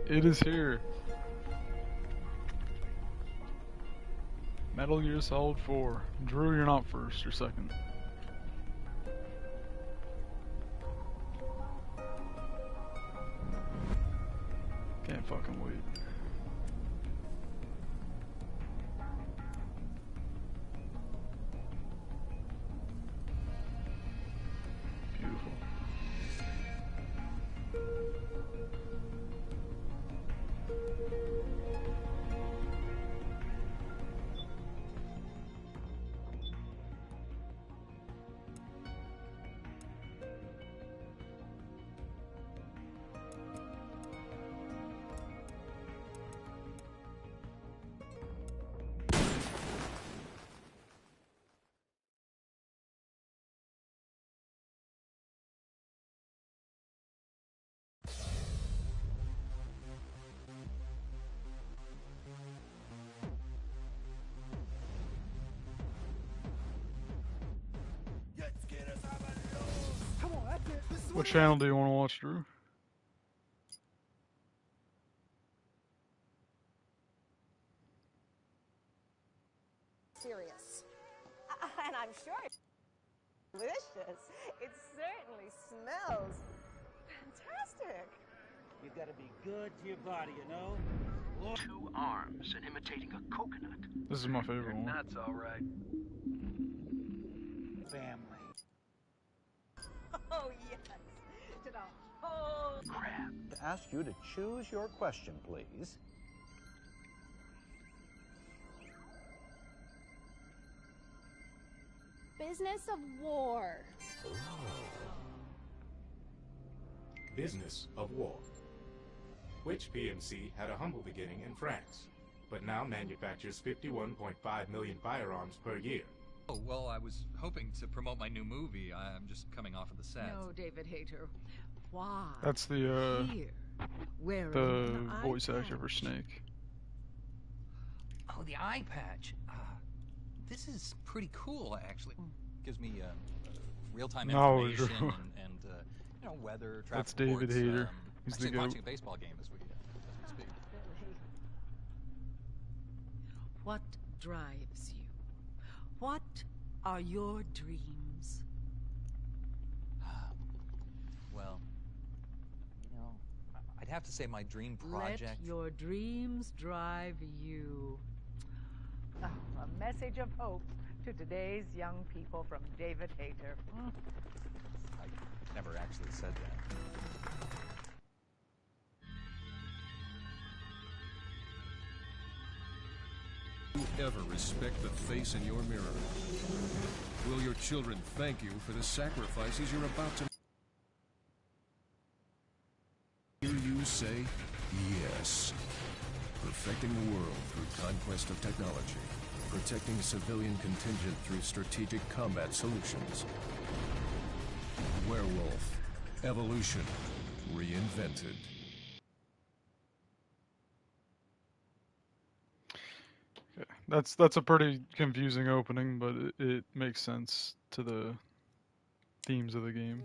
It is here. Metal Gear Solid 4. Drew, you're not first, you're second. Can't fucking wait. Beautiful. What channel do you want to watch, Drew? Serious. And I'm sure it's delicious. It certainly smells fantastic. You gotta be good to your body, you know? 2 arms and imitating a coconut. This is my favorite one. That's alright. Family. Oh, yes. To the whole Crab. To ask you to choose your question, please. Business of War. Business of War. Which PMC had a humble beginning in France, but now manufactures 51.5 million firearms per year. Oh, well, I was hoping to promote my new movie. I'm just coming off of the set. No, David Hayter. Why? That's the Here, wearing the an eye voice actor for patch. Snake. Oh, the eye patch. This is pretty cool, actually. Gives me real-time No, information Drew. and you know, weather, traffic That's David reports. Hayter. He's Actually, the goat. watching a baseball game as we speak. What drives you? What are your dreams? Well, you know, I'd have to say my dream project. Let your dreams drive you. Oh, a message of hope to today's young people from David Hayter. I never actually said that. Do you ever respect the face in your mirror? Will your children thank you for the sacrifices you're about to hear you say yes? Perfecting the world through conquest of technology. Protecting civilian contingent through strategic combat solutions. Werewolf. Evolution. Reinvented. That's a pretty confusing opening, but it makes sense to the themes of the game.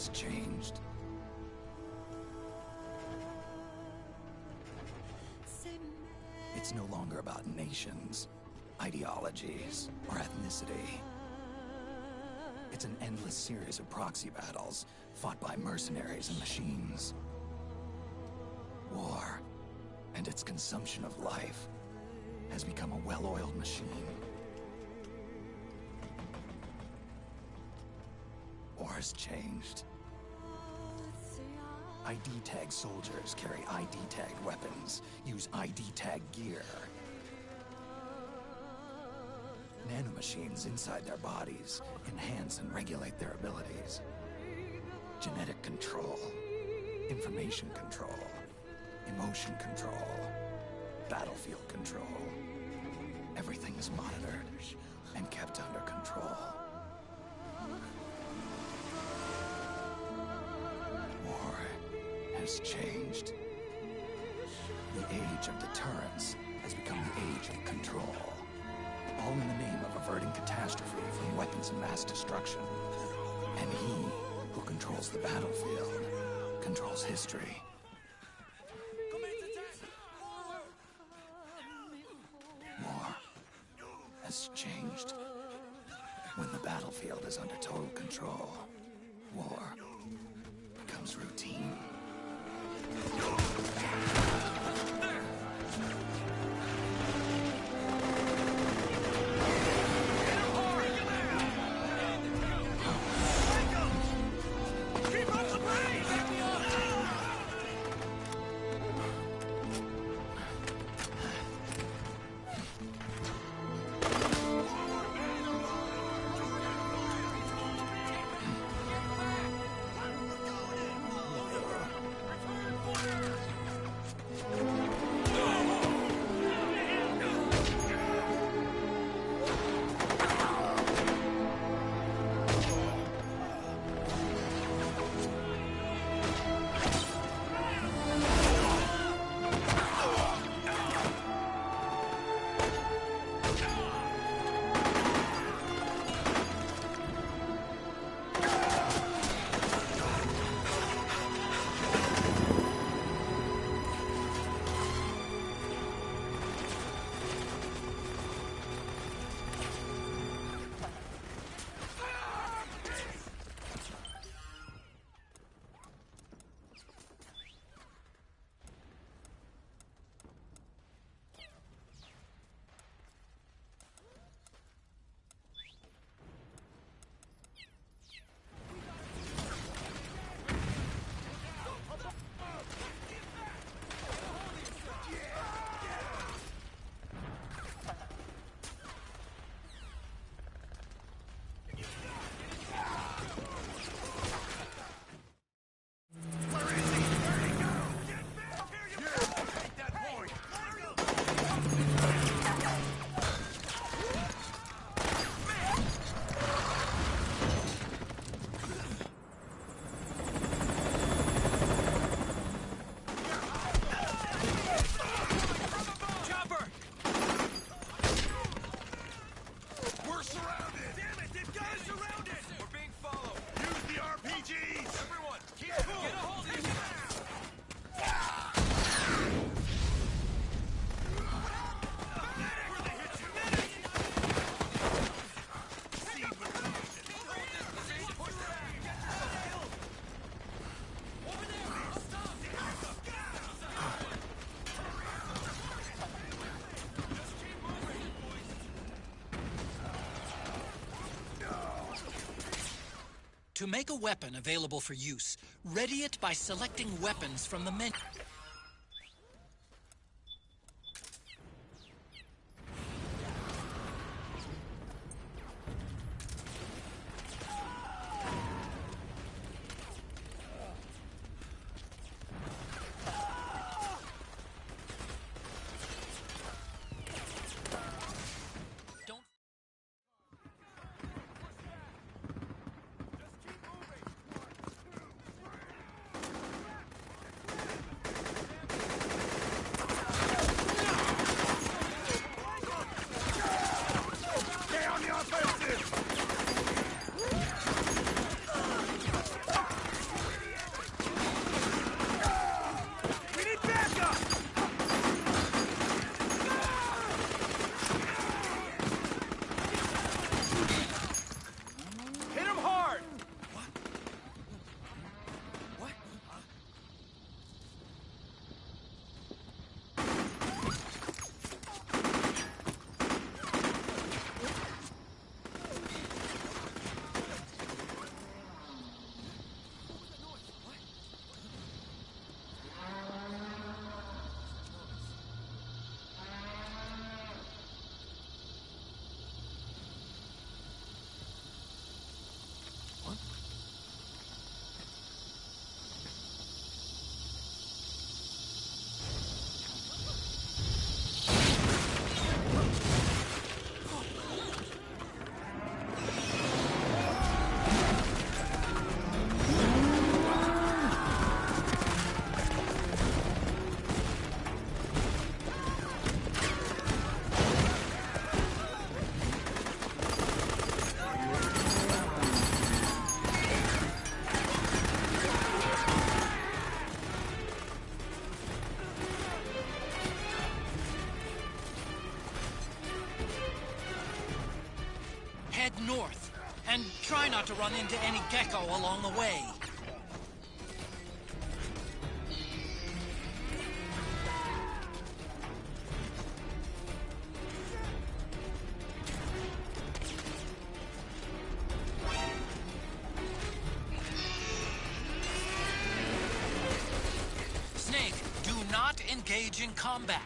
has changed. It's no longer about nations, ideologies, or ethnicity. It's an endless series of proxy battles fought by mercenaries and machines. War and its consumption of life has become a well-oiled machine. War has changed. ID-tagged soldiers carry ID-tagged weapons, use ID-tagged gear. Nanomachines inside their bodies enhance and regulate their abilities. Genetic control, information control, emotion control, battlefield control. Everything is monitored and kept under control. War has changed. The age of deterrence has become the age of control. All in the name of averting catastrophe from weapons of mass destruction. And he who controls the battlefield controls history. War has changed. When the battlefield is under total control, war becomes routine. To make a weapon available for use, ready it by selecting weapons from the menu. north. And try not to run into any gecko along the way. Snake, do not engage in combat.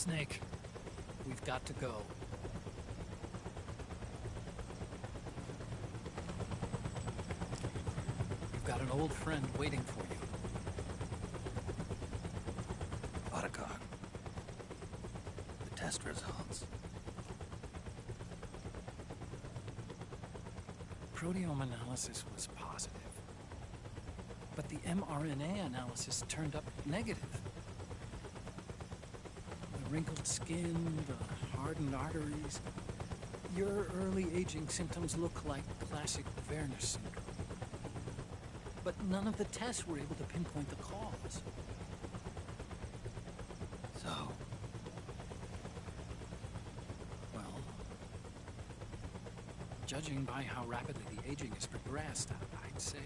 Snake, we've got to go. You've got an old friend waiting for you. Otacon. The test results. Proteome analysis was positive, but the mRNA analysis turned up negative. The wrinkled skin, the hardened arteries. Your early aging symptoms look like classic Werner syndrome. But none of the tests were able to pinpoint the cause. So? Well, judging by how rapidly the aging has progressed, I'd say...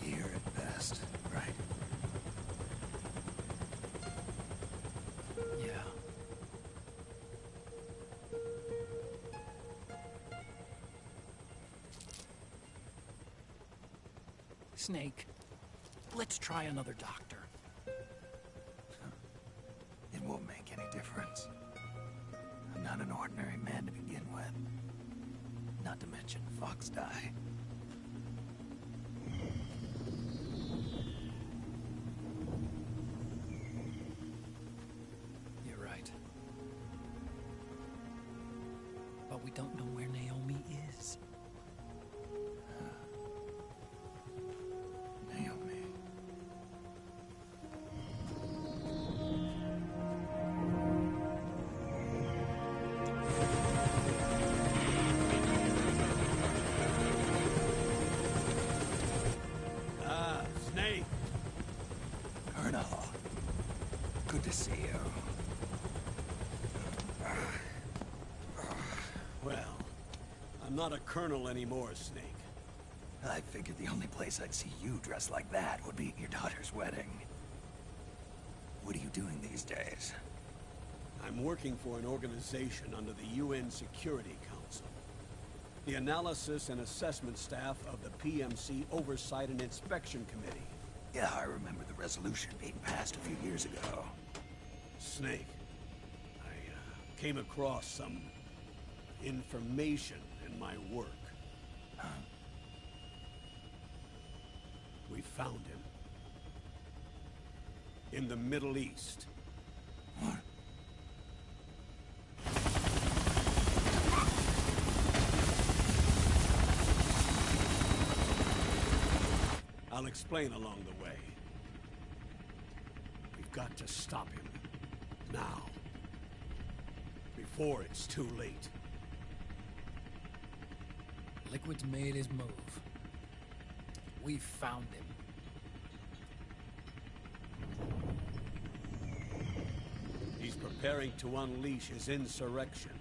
A year at best, right? Yeah. Snake, let's try another doctor. It won't make any difference. I'm not an ordinary man to begin with. Not to mention Fox die. You're right. But we don't know where Naomi is. Naomi. Snake! Colonel. Good to see you. Well, I'm not a colonel anymore, Snake. I figured the only place I'd see you dressed like that would be at your daughter's wedding. What are you doing these days? I'm working for an organization under the UN Security Council. The Analysis and Assessment Staff of the PMC Oversight and Inspection Committee. Yeah, I remember the resolution being passed a few years ago. Snake, I came across some information in my work. Huh? We found him. In the Middle East. What? I'll explain along the way. We've got to stop him. Now. Before it's too late. Liquid's made his move. We found him. He's preparing to unleash his insurrection.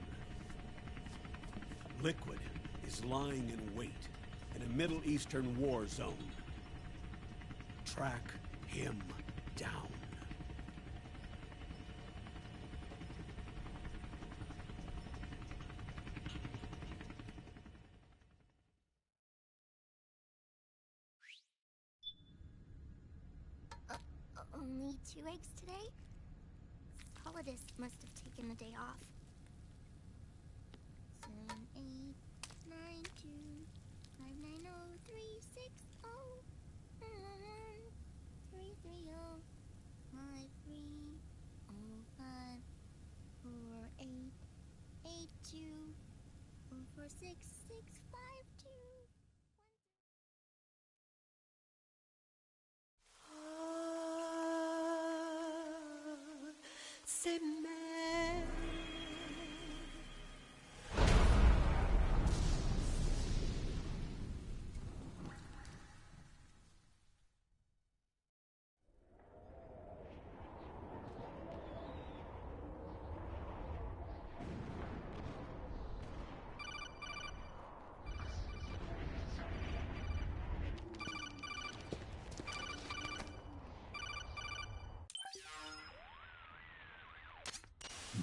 Liquid is lying in wait in a Middle Eastern war zone. Track him down. Only 2 eggs today? Holidays must have taken the day off. 7, 8, 9, 2, 5, 9, 0, 3, 6, 0, 3, 3, 0, 5, 3, 0, 5, 4, 8, 8, 2, 4, 4, 6, 6, 5, 2. C'est même.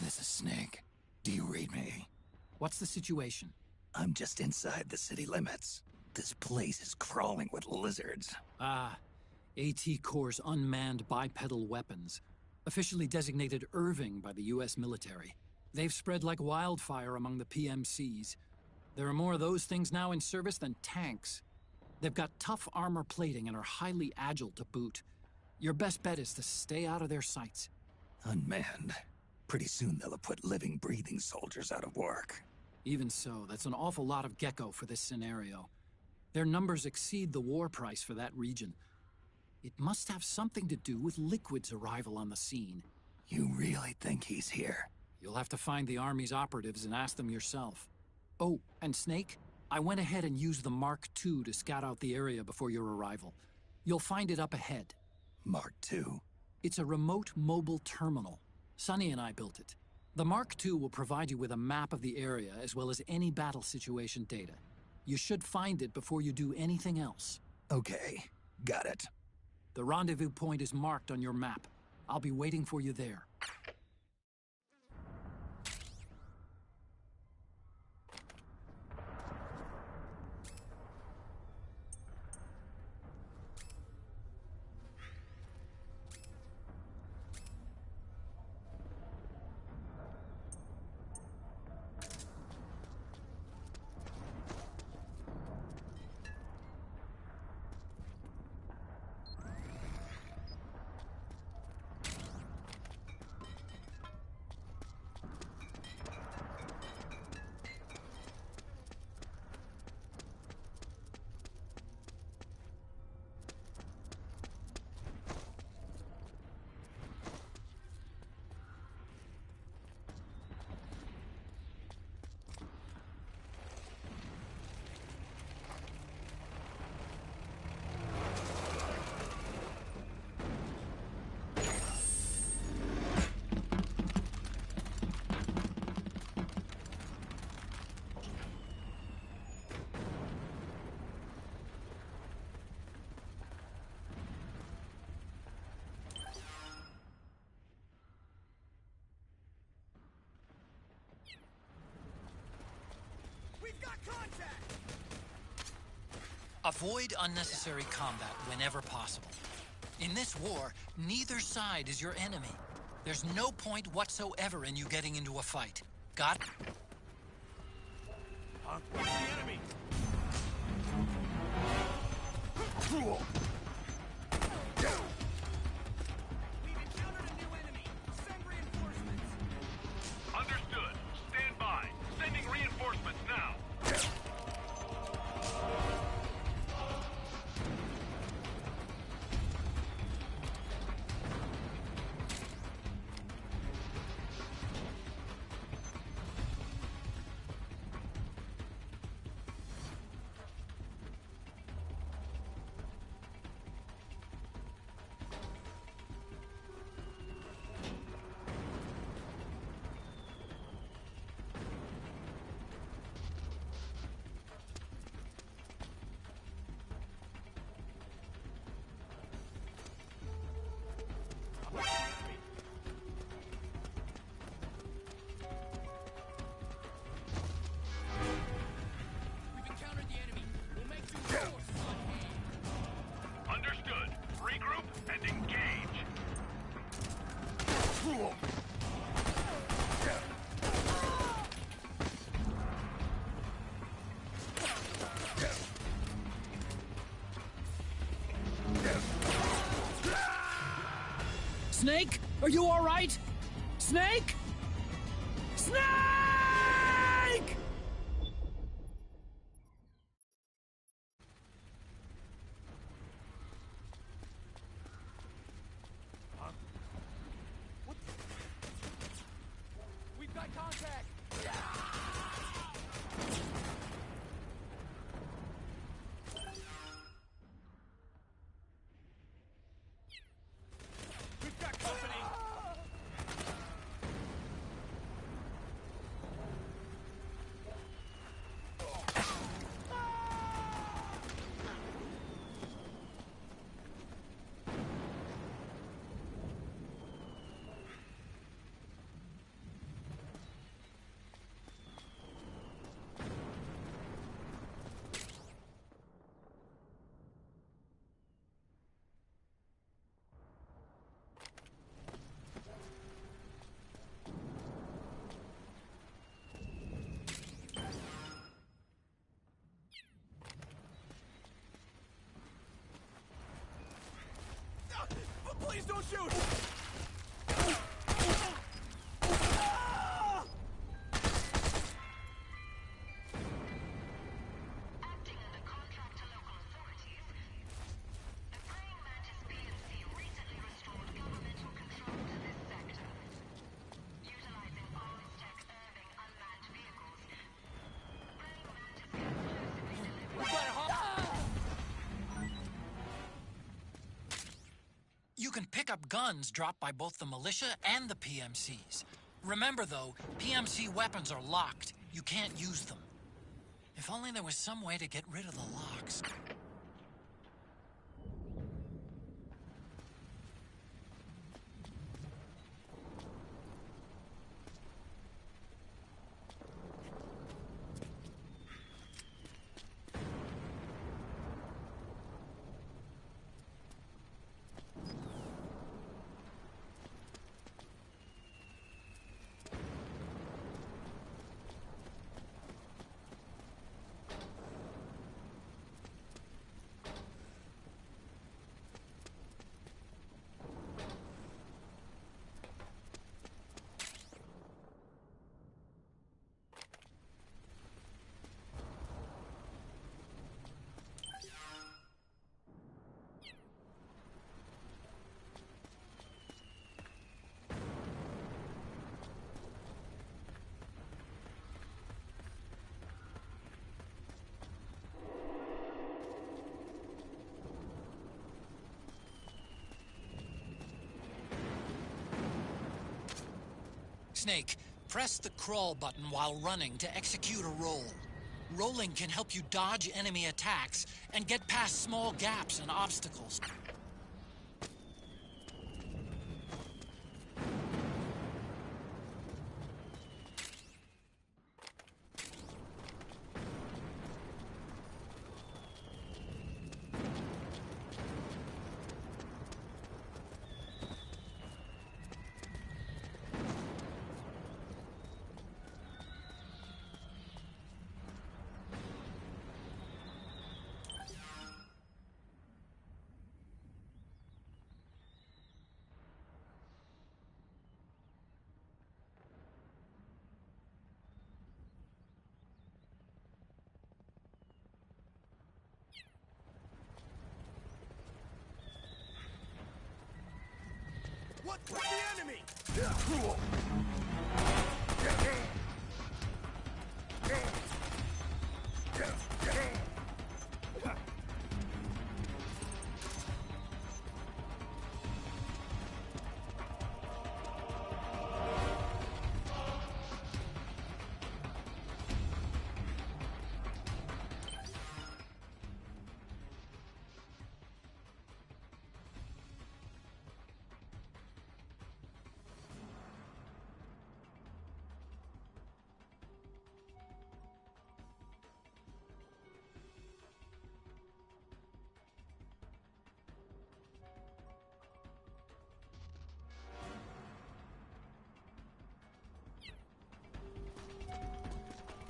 This is Snake. Do you read me? What's the situation? I'm just inside the city limits. This place is crawling with lizards. Ah, AT Corps' unmanned bipedal weapons. Officially designated Irving by the U.S. military. They've spread like wildfire among the PMCs. There are more of those things now in service than tanks. They've got tough armor plating and are highly agile to boot. Your best bet is to stay out of their sights. Unmanned. Pretty soon they'll have put living, breathing soldiers out of work. Even so, that's an awful lot of gecko for this scenario. Their numbers exceed the war price for that region. It must have something to do with Liquid's arrival on the scene. You really think he's here? You'll have to find the Army's operatives and ask them yourself. Oh, and Snake, I went ahead and used the Mark II to scout out the area before your arrival. You'll find it up ahead. Mark II? It's a remote mobile terminal. Sonny and I built it. The Mark II will provide you with a map of the area as well as any battle situation data. You should find it before you do anything else. Okay, got it. The rendezvous point is marked on your map. I'll be waiting for you there. Avoid unnecessary combat whenever possible. In this war, neither side is your enemy. There's no point whatsoever in you getting into a fight. Got it? Where's the enemy? Cruel! We've encountered a new enemy. Send reinforcements. Understood. Stand by. Sending reinforcements now. We've encountered the enemy. We'll make some forces on hand. Understood. Regroup and engage. Cruel! Snake? Are you all right? Snake? Snake! We've got contact. We've got company. shoot! You can pick up guns dropped by both the militia and the PMCs. Remember, though, PMC weapons are locked. You can't use them. If only there was some way to get rid of the locks. Snake, press the crawl button while running to execute a roll. Rolling can help you dodge enemy attacks and get past small gaps and obstacles. What with the enemy?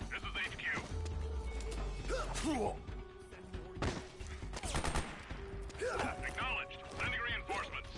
This is HQ. Acknowledged. Sending reinforcements.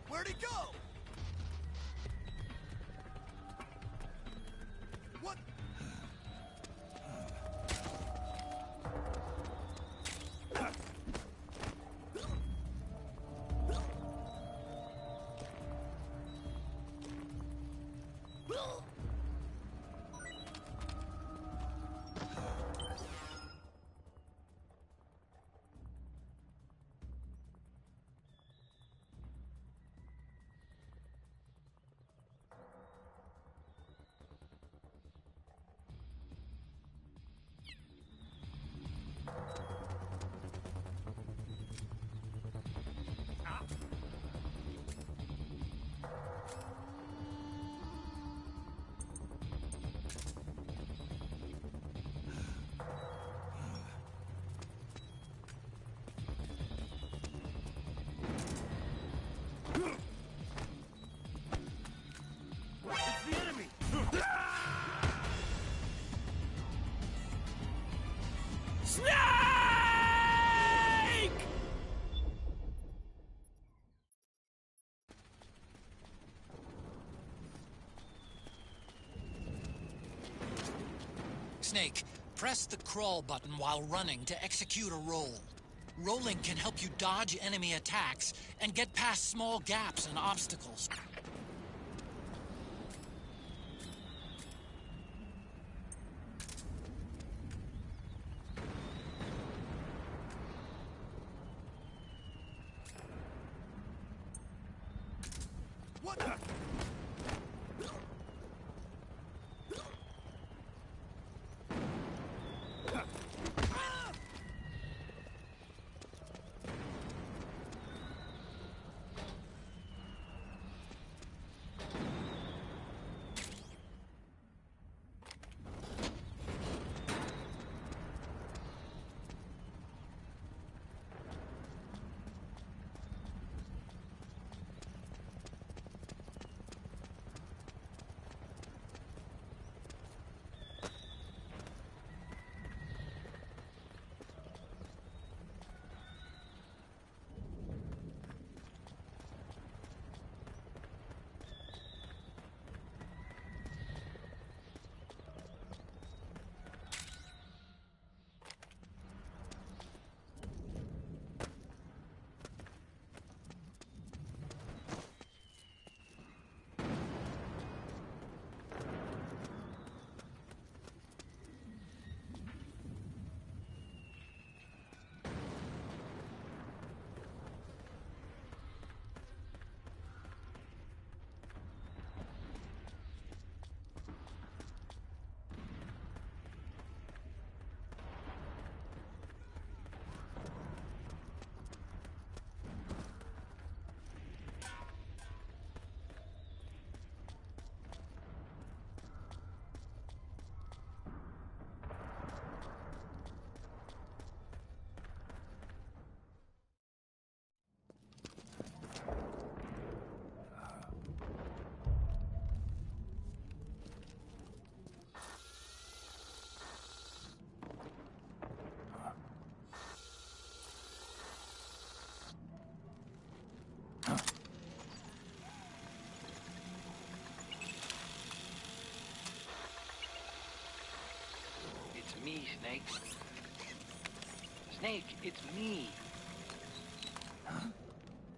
Where'd he go? What? Snake, press the crawl button while running to execute a roll. Rolling can help you dodge enemy attacks and get past small gaps and obstacles. What the? It's me, Snake. Snake, it's me.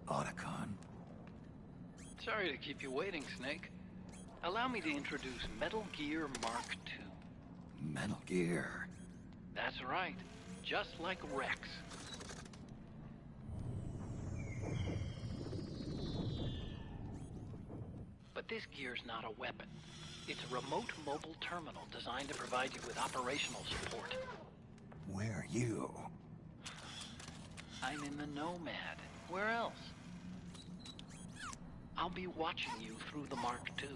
Otacon. Sorry to keep you waiting, Snake. Allow me to introduce Metal Gear Mark II. Metal Gear. That's right. Just like Rex. But this gear's not a weapon. It's a remote mobile terminal designed to provide you with operational support. Where are you? I'm in the Nomad. Where else? I'll be watching you through the Mark II.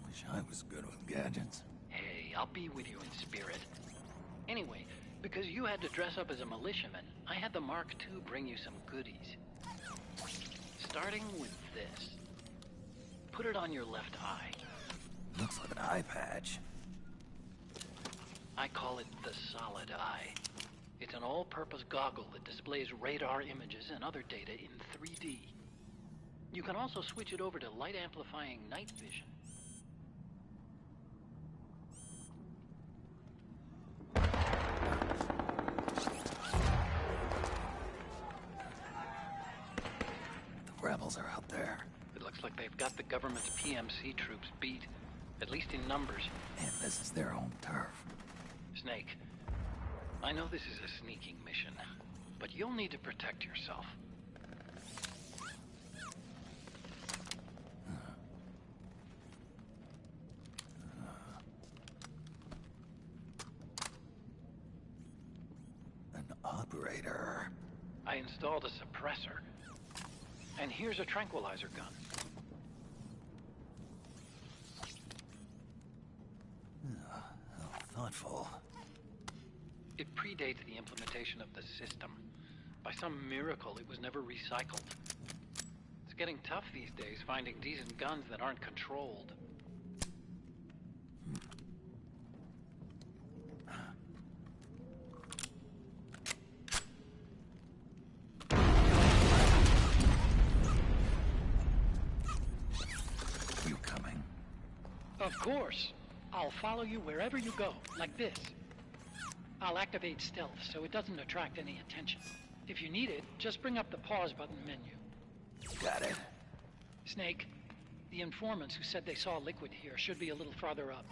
Wish I was good with gadgets. Hey, I'll be with you in spirit. Anyway, because you had to dress up as a militiaman, I had the Mark II bring you some goodies. Starting with this. Put it on your left eye. Looks like an eye patch. I call it the Solid Eye. It's an all-purpose goggle that displays radar images and other data in 3D. You can also switch it over to light-amplifying night vision. The rebels are out there. It looks like they've got the government's PMC troops beat, at least in numbers. And this is their own turf. Snake, I know this is a sneaking mission, but you'll need to protect yourself. An operator. I installed a suppressor. And here's a tranquilizer gun. How thoughtful. It predates the implementation of the system. By some miracle, it was never recycled. It's getting tough these days finding decent guns that aren't controlled. You coming? Of course. I'll follow you wherever you go, like this. I'll activate stealth so it doesn't attract any attention. If you need it, just bring up the pause button menu. Got it. Snake, the informants who said they saw liquid here should be a little farther up.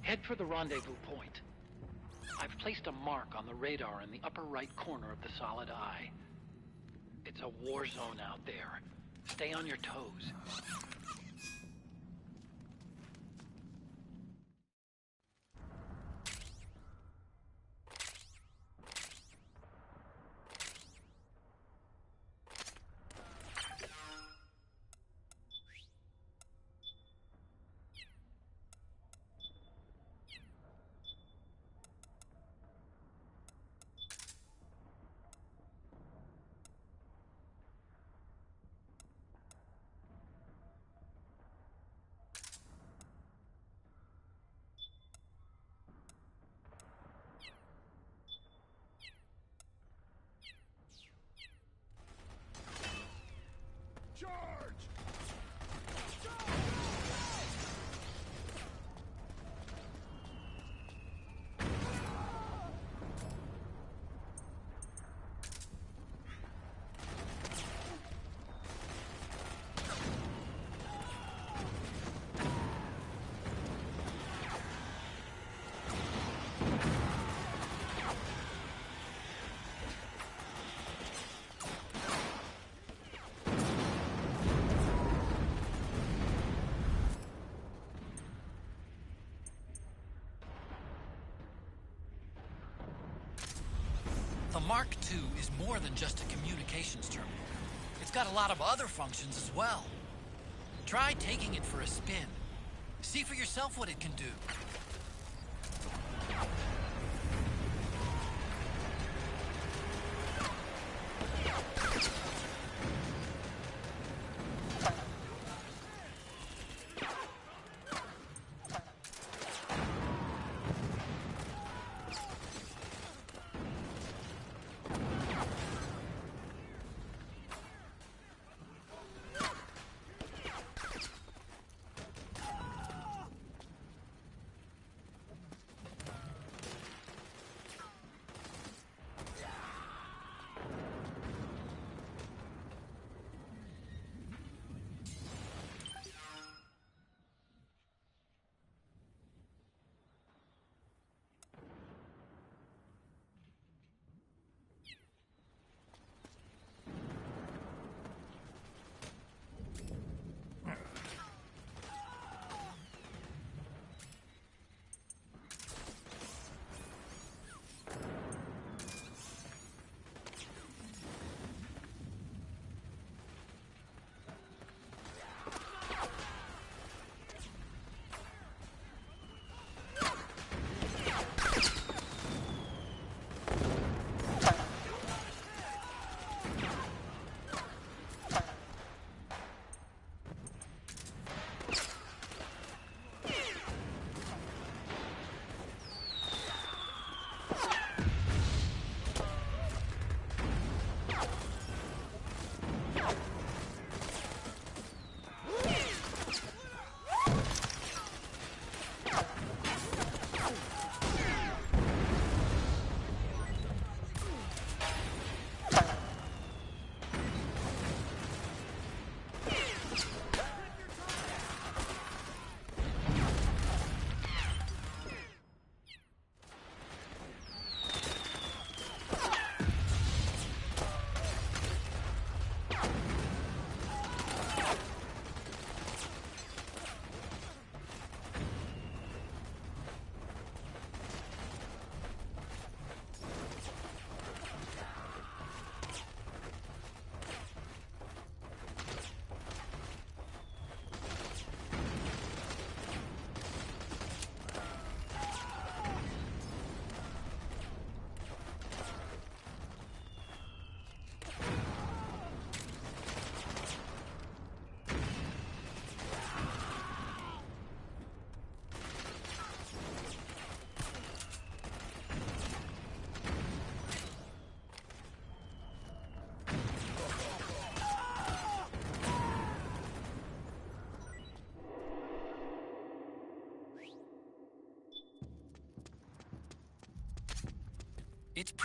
Head for the rendezvous point. I've placed a mark on the radar in the upper right corner of the Solid Eye. It's a war zone out there. Stay on your toes. The Mark II is more than just a communications terminal. It's got a lot of other functions as well. Try taking it for a spin. See for yourself what it can do.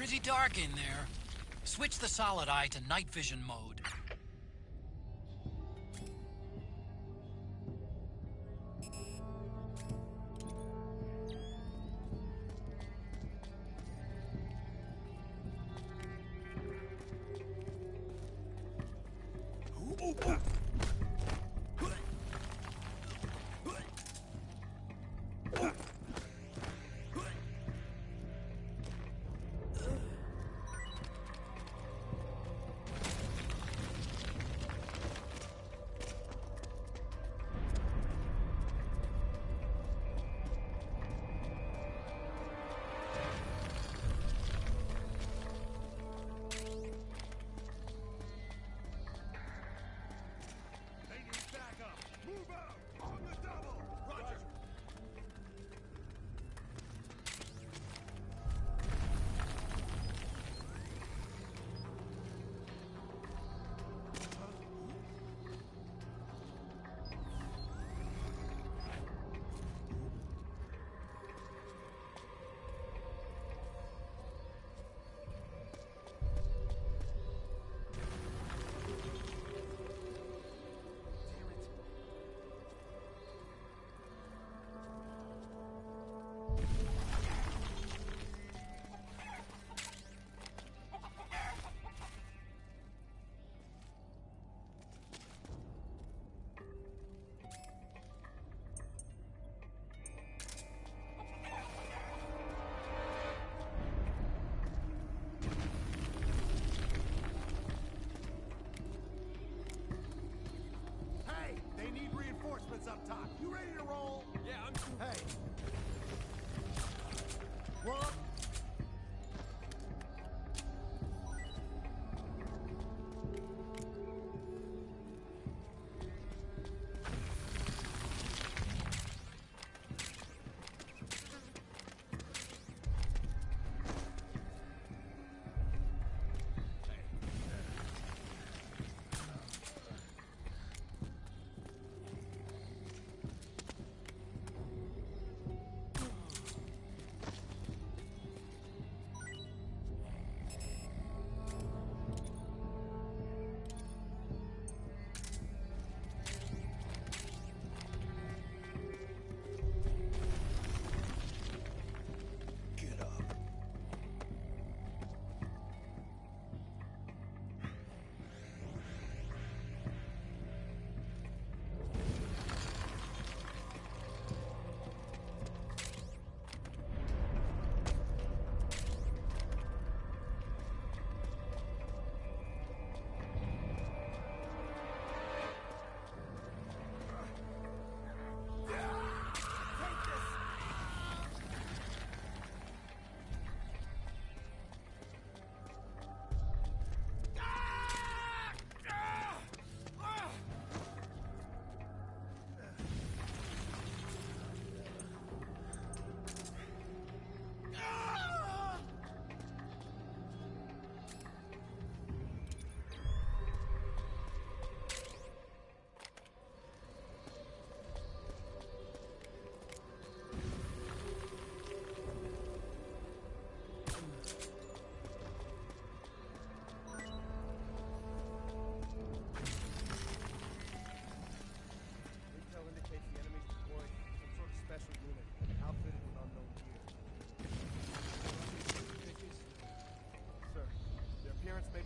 pretty dark in there. Switch the solid eye to night vision mode. Up top. You ready to roll? Yeah, I'm... Hey. What?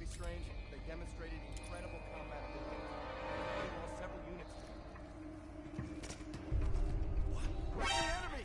Strange, they demonstrated incredible combat ability. They lost several units to them. Where's the enemy?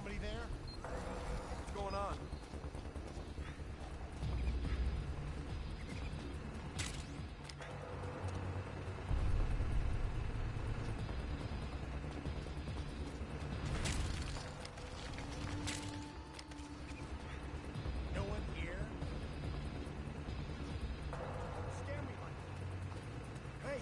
somebody there? What's going on? No one here? Scare me like. Hey!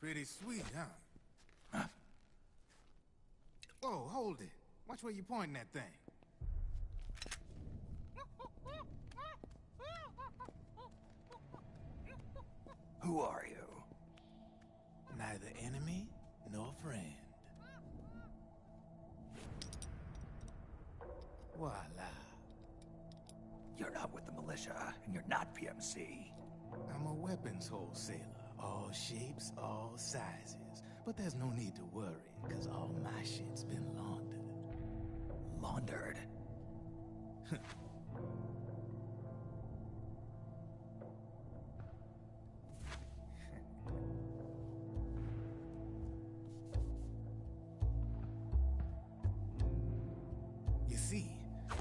Pretty sweet, huh? Whoa, hold it. Watch where you're pointing that thing. Who are you? Neither enemy nor friend. Voila. You're not with the militia, and you're not PMC. I'm a weapons wholesaler. All shapes, all sizes. But there's no need to worry, because all my shit's been laundered. Laundered? You see,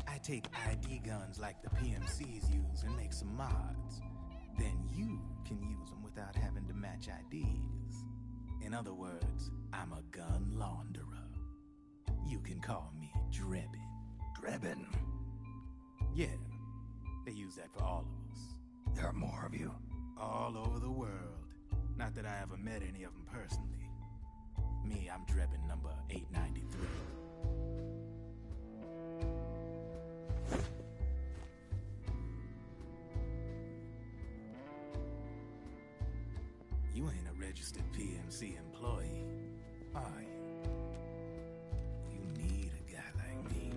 I take ID guns like the PMCs use and make some mods. Then you can use them without having to match IDs. In other words, I'm a gun launderer. You can call me Drebin. Drebin? Yeah, they use that for all of us. There are more of you? All over the world. Not that I ever met any of them personally. Me, I'm Drebin number 893. You ain't a registered PMC employee, are you? You need a guy like me.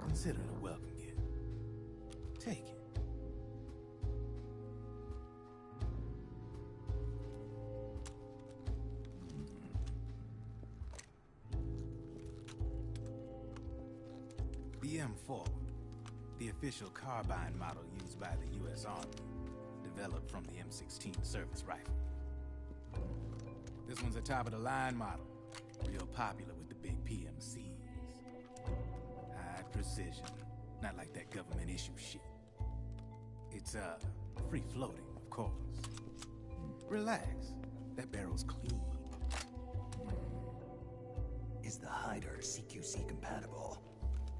Consider it a welcome gift. Take it. BM4. The official carbine model used by the U.S. Army, developed from the M16 service rifle. one's a top-of-the-line model. Real popular with the big PMCs. High precision. Not like that government-issue shit. It's, free-floating, of course. Relax. That barrel's clean. Is the hider CQC compatible?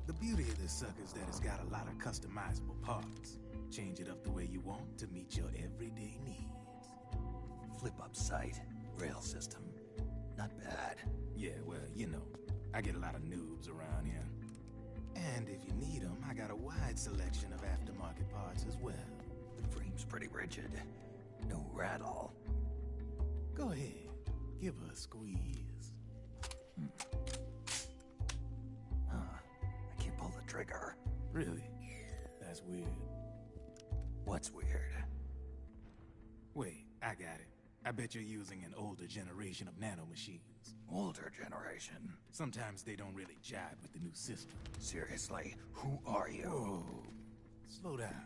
The beauty of this sucker is that it's got a lot of customizable parts. Change it up the way you want to meet your everyday needs. Flip-up sight, rail system. Not bad. Yeah, well, you know, I get a lot of noobs around here. And if you need them, I got a wide selection of aftermarket parts as well. The frame's pretty rigid. No rattle. Go ahead. Give her a squeeze. Huh. I can't pull the trigger. Really? That's weird. What's weird? Wait, I got it. I bet you're using an older generation of nanomachines. Older generation? Sometimes they don't really jibe with the new system. Seriously, who are you? Whoa. Slow down.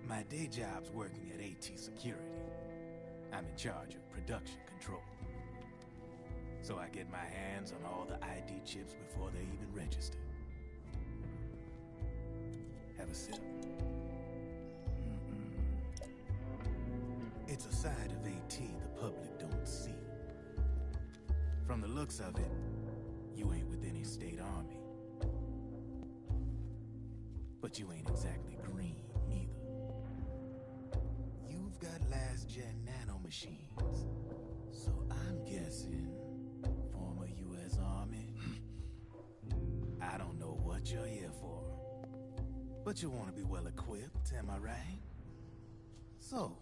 My day job's working at AT Security. I'm in charge of production control. So I get my hands on all the ID chips before they even register. Have a sip. It's a side of AT the public don't see. From the looks of it, you ain't with any state army. But you ain't exactly green, neither. You've got last-gen nanomachines. So I'm guessing former U.S. Army. I don't know what you're here for. But you want to be well-equipped, am I right? So,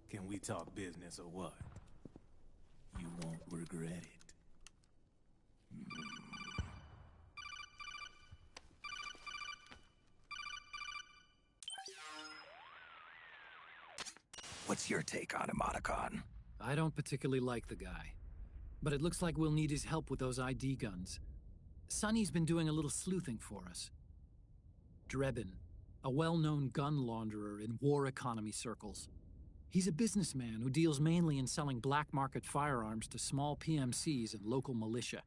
can we talk business or what? You won't regret it. What's your take on Emoticon? I don't particularly like the guy. But it looks like we'll need his help with those ID guns. Sonny's been doing a little sleuthing for us. Drebin, a well-known gun launderer in war economy circles. He's a businessman who deals mainly in selling black market firearms to small PMCs and local militia.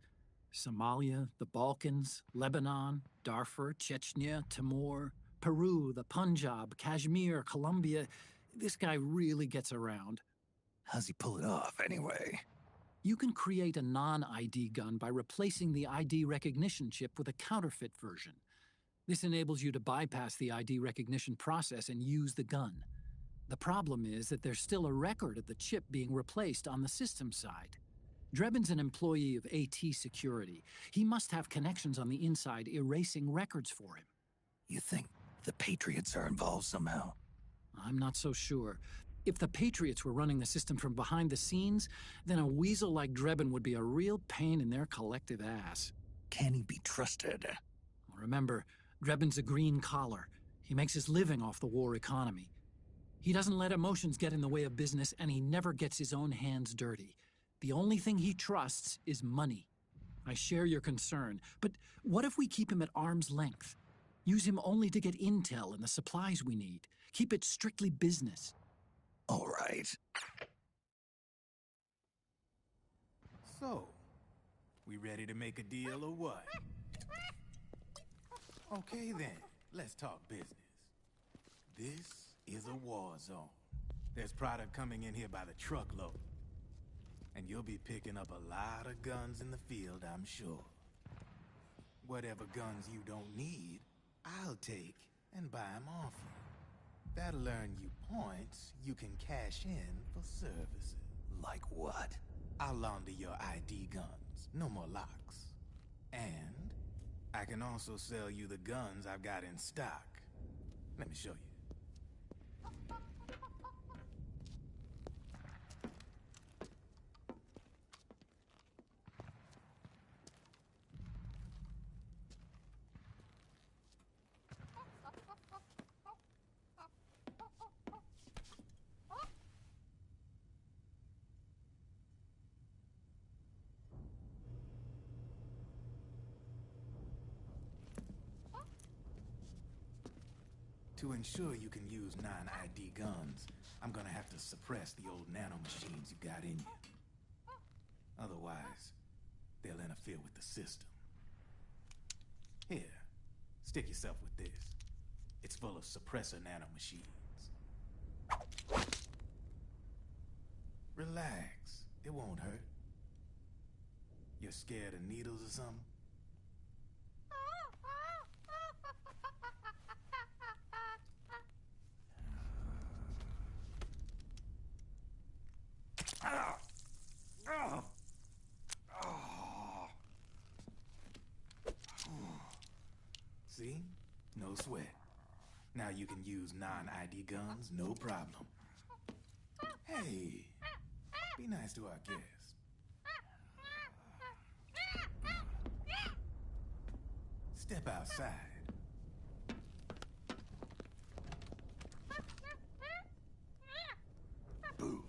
Somalia, the Balkans, Lebanon, Darfur, Chechnya, Timor, Peru, the Punjab, Kashmir, Colombia. This guy really gets around. How's he pull it off, anyway? You can create a non-ID gun by replacing the ID recognition chip with a counterfeit version. This enables you to bypass the ID recognition process and use the gun. The problem is that there's still a record of the chip being replaced on the system side. Drebin's an employee of AT Security. He must have connections on the inside erasing records for him. You think the Patriots are involved somehow? I'm not so sure. If the Patriots were running the system from behind the scenes, then a weasel like Drebin would be a real pain in their collective ass. Can he be trusted? Remember, Drebin's a green collar. He makes his living off the war economy. He doesn't let emotions get in the way of business, and he never gets his own hands dirty. The only thing he trusts is money. I share your concern, but what if we keep him at arm's length? Use him only to get intel and the supplies we need. Keep it strictly business. All right. So, we ready to make a deal or what? Okay then, let's talk business. This is a war zone. There's product coming in here by the truckload. And you'll be picking up a lot of guns in the field, I'm sure. Whatever guns you don't need, I'll take and buy them off you. That'll earn you points you can cash in for services. Like what? I'll launder your ID guns, no more locks. And I can also sell you the guns I've got in stock. Let me show you. To ensure you can use non-ID guns, I'm gonna have to suppress the old nanomachines you got in you. Otherwise, they'll interfere with the system. Here, stick yourself with this. It's full of suppressor nanomachines. Relax, it won't hurt. You're scared of needles or something? See? No sweat. Now you can use non-ID guns, no problem. Hey, be nice to our guest. Step outside. Boo.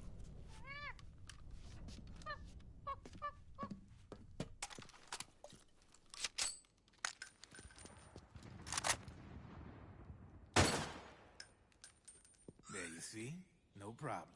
There you see? No problem.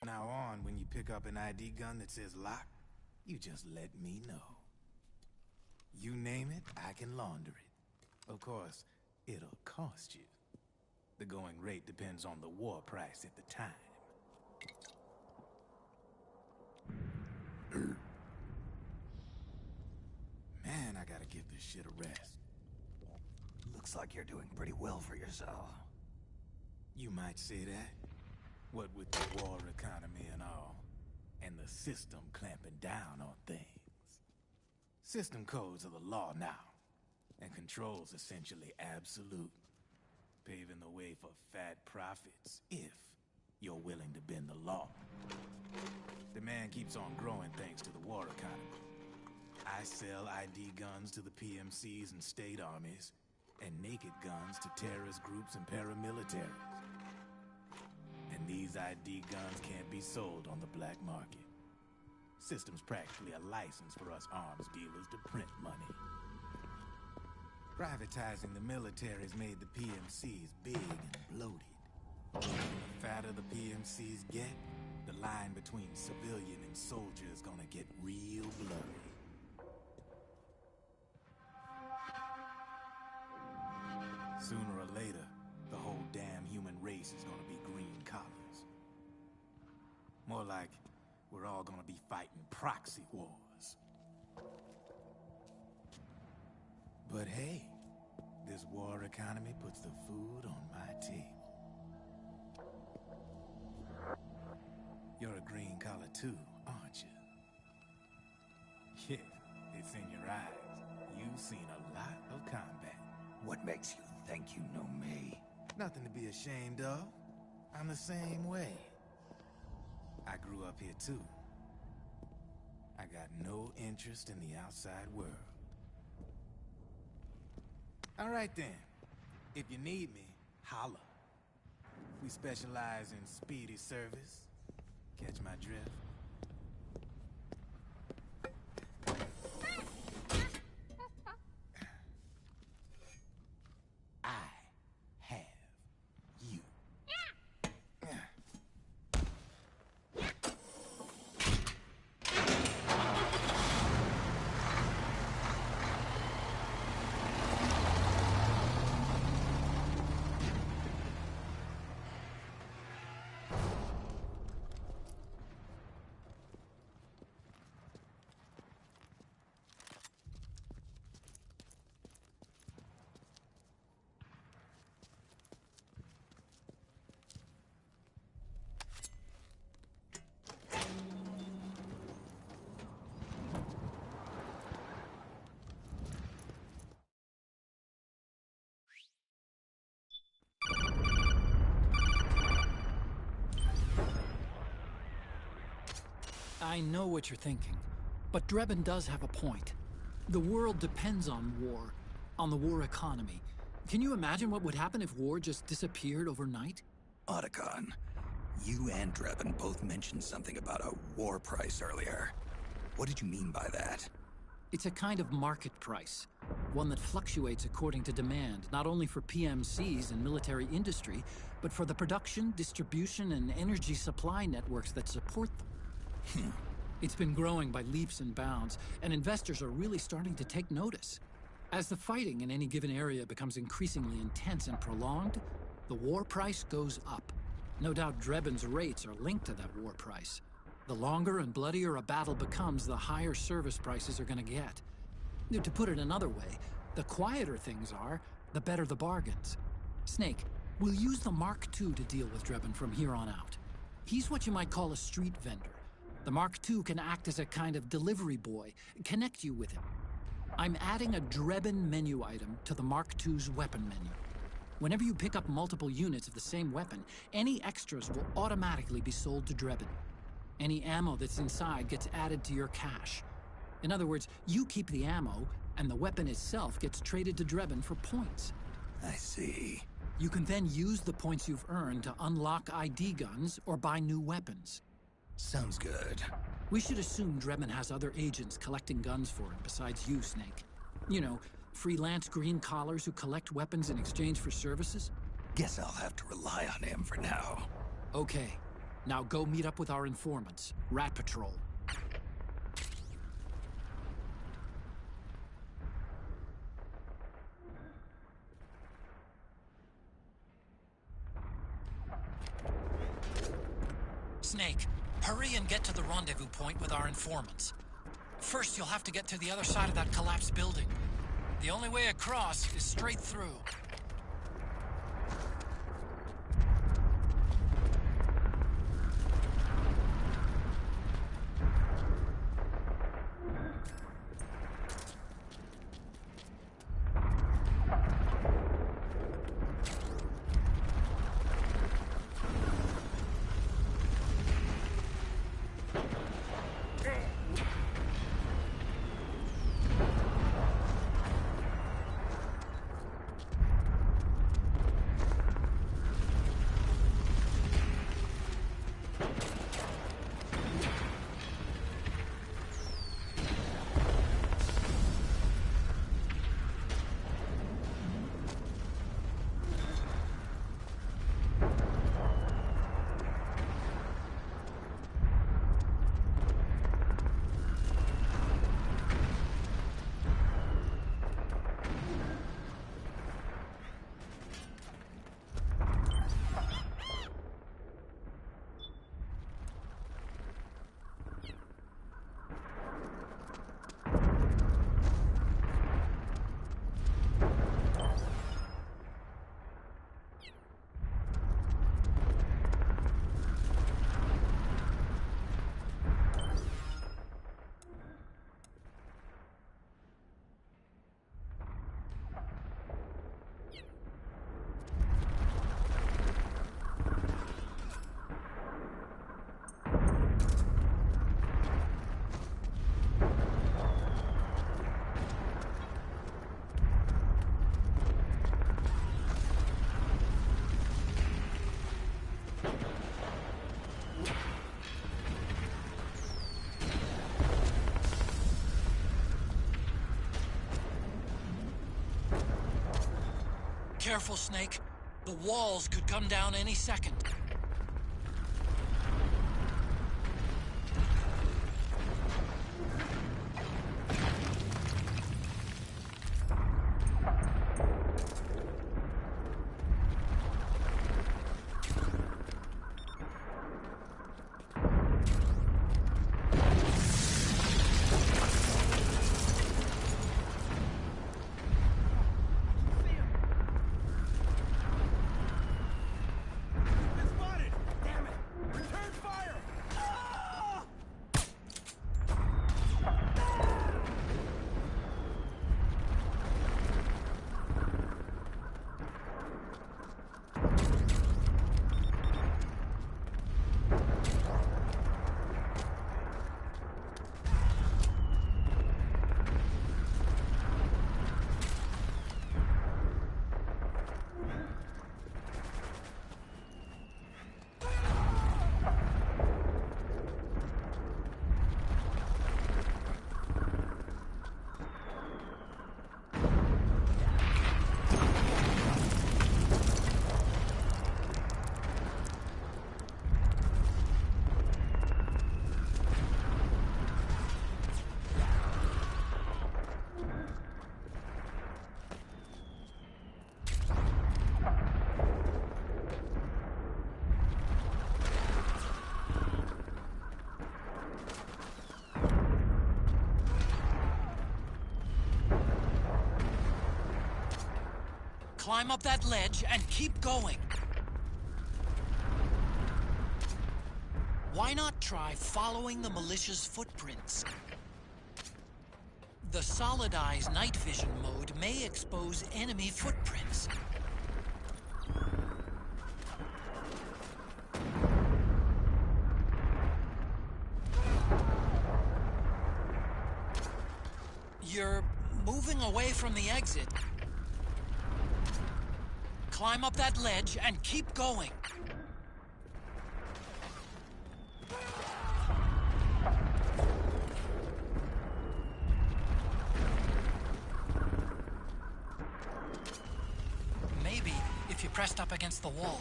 Now on, when you pick up an ID gun that says lock, you just let me know. You name it, I can launder it. Of course, it'll cost you. The going rate depends on the war price at the time. Man, I gotta give this shit a rest. Looks like you're doing pretty well for yourself. You might say that. What with the war economy and all, and the system clamping down on things. System codes are the law now, and control's essentially absolute, paving the way for fat profits if you're willing to bend the law. Demand keeps on growing thanks to the war economy. I sell ID guns to the PMCs and state armies, and naked guns to terrorist groups and paramilitaries. And these ID guns can't be sold on the black market. System's practically a license for us arms dealers to print money. Privatizing the military's made the PMCs big and bloated. The fatter the PMCs get, the line between civilian and soldier is gonna get real blurry. Sooner or later, the whole damn human race is gonna be green collars. More like we're all gonna be fighting proxy wars. But hey, this war economy puts the food on my table. You're a green collar too, aren't you? Yeah, it's in your eyes. You've seen a lot of combat. What makes you think you know me? Nothing to be ashamed of. I'm the same way. I grew up here too. I got no interest in the outside world. All right then. If you need me, holla. We specialize in speedy service. Catch my drift? I know what you're thinking, but Drebin does have a point. The world depends on war, on the war economy. Can you imagine what would happen if war just disappeared overnight? Otacon, you and Drebin both mentioned something about a war price earlier. What did you mean by that? It's a kind of market price, one that fluctuates according to demand, not only for PMCs and military industry, but for the production, distribution, and energy supply networks that support them. It's been growing by leaps and bounds, and investors are really starting to take notice. As the fighting in any given area becomes increasingly intense and prolonged, the war price goes up. No doubt Drebin's rates are linked to that war price. The longer and bloodier a battle becomes, the higher service prices are going to get. To put it another way, the quieter things are, the better the bargains. Snake, we'll use the Mark II to deal with Drebin from here on out. He's what you might call a street vendor. The Mark II can act as a kind of delivery boy, connect you with him. I'm adding a Drebin menu item to the Mark II's weapon menu. Whenever you pick up multiple units of the same weapon, any extras will automatically be sold to Drebin. Any ammo that's inside gets added to your cache. In other words, you keep the ammo, and the weapon itself gets traded to Drebin for points. I see. You can then use the points you've earned to unlock ID guns or buy new weapons. Sounds good. We should assume Drebin has other agents collecting guns for him besides you, Snake. You know, freelance green collars who collect weapons in exchange for services? Guess I'll have to rely on him for now. Okay. Now go meet up with our informants, Rat Patrol. Snake, hurry and get to the rendezvous point with our informants. First, you'll have to get to the other side of that collapsed building. The only way across is straight through. Careful, Snake. The walls could come down any second. Climb up that ledge and keep going. Why not try following the militia's footprints? The Solid Eye's night vision mode may expose enemy footprints. You're moving away from the exit. Climb up that ledge and keep going. Maybe if you pressed up against the wall.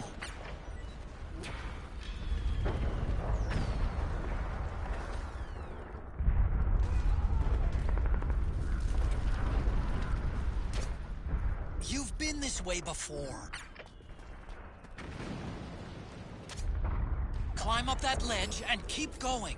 this way before. Climb up that ledge and keep going.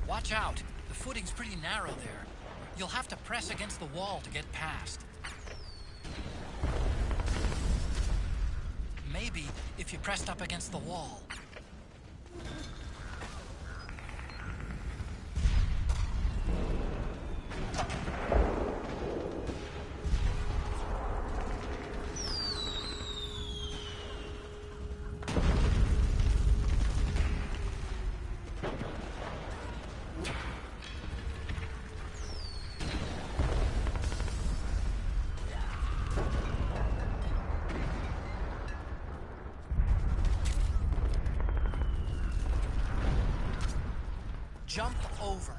Watch out. The footing's pretty narrow there. You'll have to press against the wall to get past. Maybe if you pressed up against the wall. Jump over.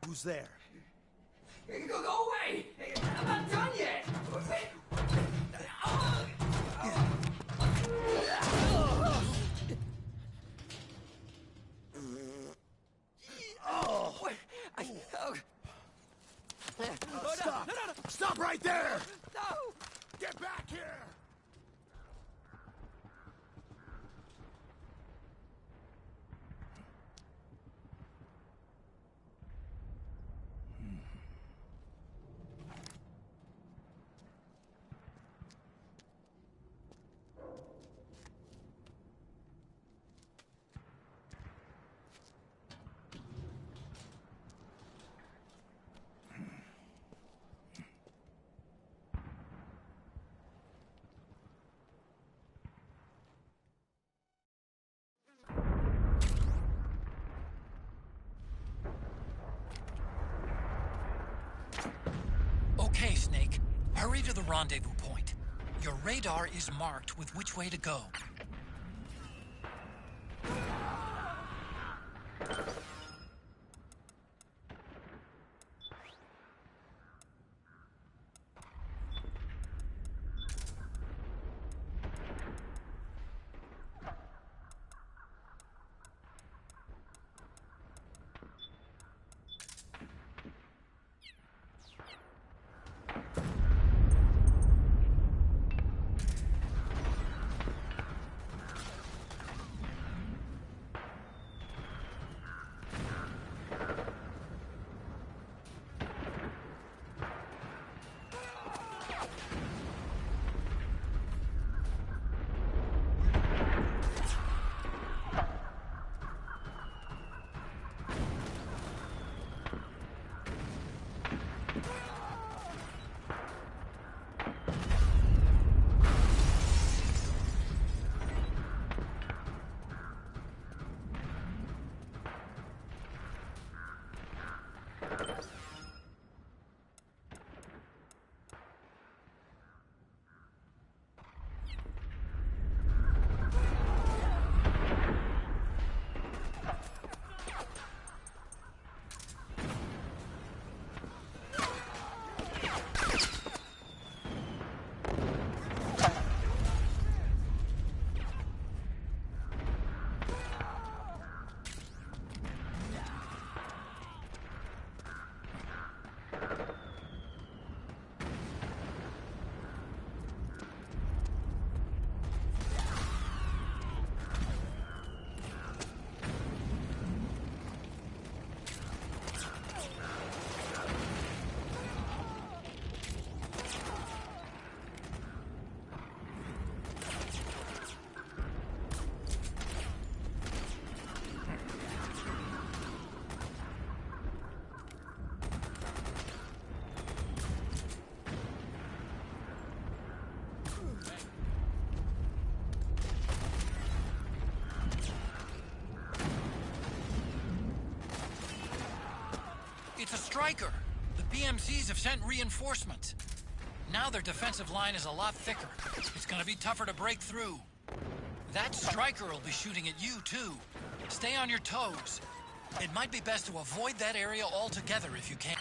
Who's there? Go away! I'm not done yet! Stop! Stop right there! No! Get back here! Okay, Snake. Hurry to the rendezvous point. Your radar is marked with which way to go. Stryker! The PMCs have sent reinforcements. Now their defensive line is a lot thicker. It's gonna be tougher to break through. That Stryker will be shooting at you, too. Stay on your toes. It might be best to avoid that area altogether if you can.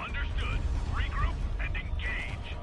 Understood. Regroup and engage.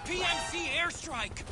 PMC airstrike!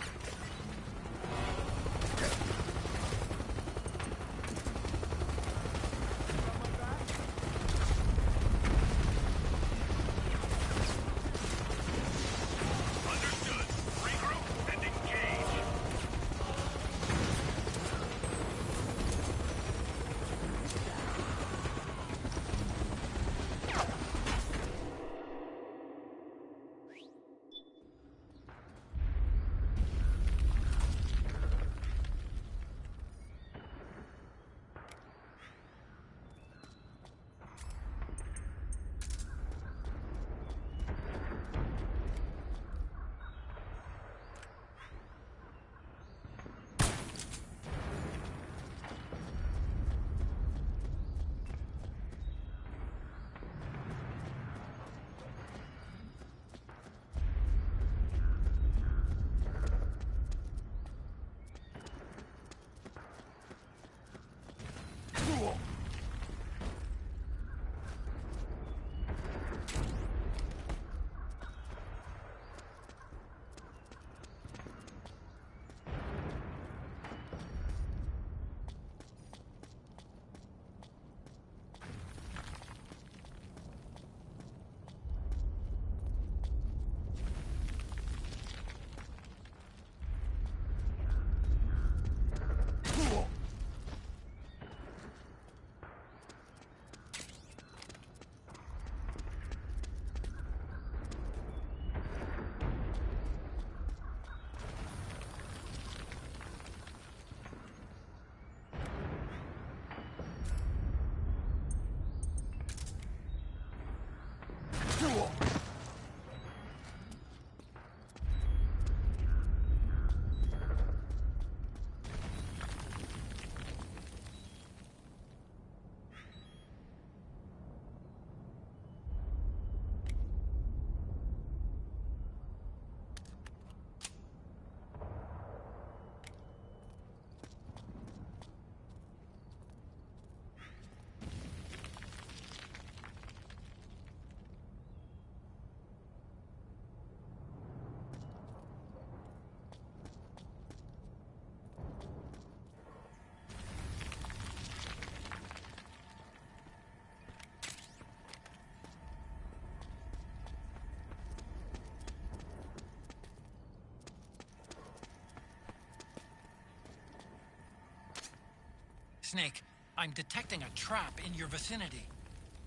Snake. I'm detecting a trap in your vicinity.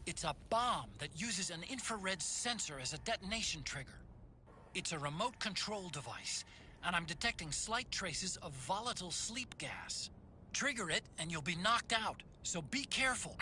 It's a bomb that uses an infrared sensor as a detonation trigger. It's a remote control device, and I'm detecting slight traces of volatile sleep gas. Trigger it, and you'll be knocked out, so be careful.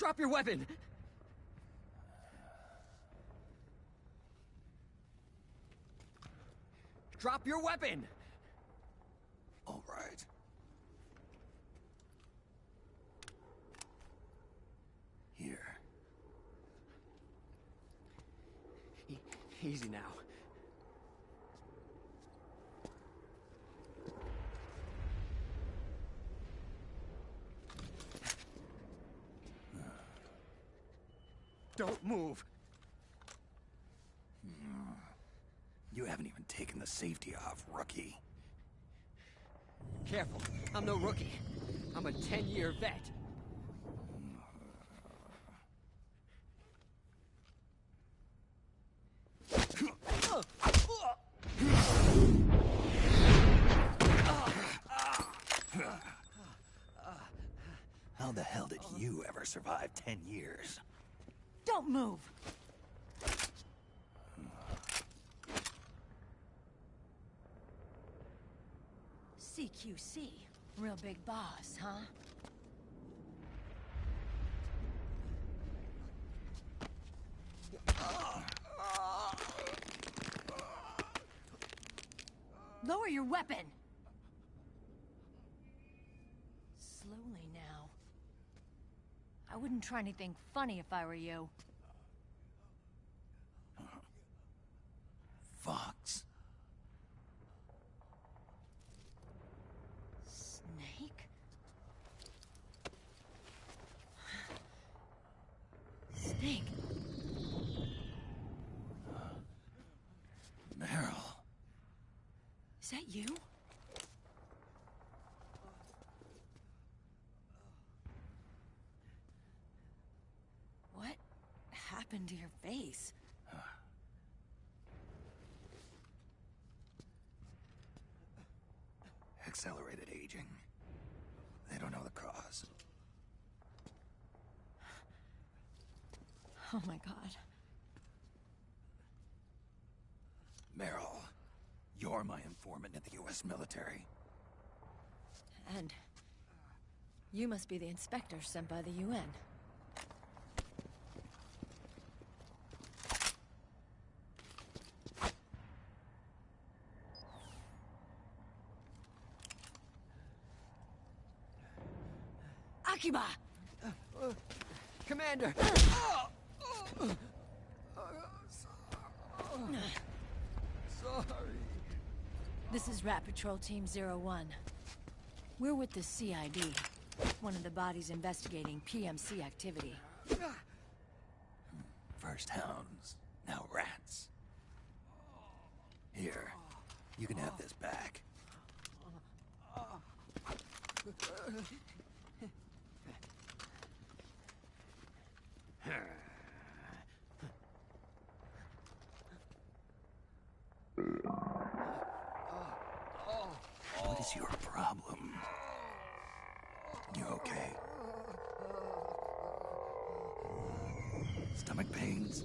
Drop your weapon! Drop your weapon! All right. Here. Easy now. Don't move. You haven't even taken the safety off, rookie. Careful. I'm no rookie. I'm a 10-year vet. How the hell did you ever survive 10 years? Don't move! CQC. Real big boss, huh? Lower your weapon! Slowly now. I wouldn't try anything funny if I were you. Fox. Snake? that you? What happened to your face? Accelerated aging. They don't know the cause. Oh my god. Meryl, you're my informant in the U.S. military. And you must be the inspector sent by the UN. Akiba! Commander! Sorry. This is Rat Patrol Team 01. We're with the CID, one of the bodies investigating PMC activity. First hounds, now rats. Here, you can have this back. What is your problem? You okay? Stomach pains?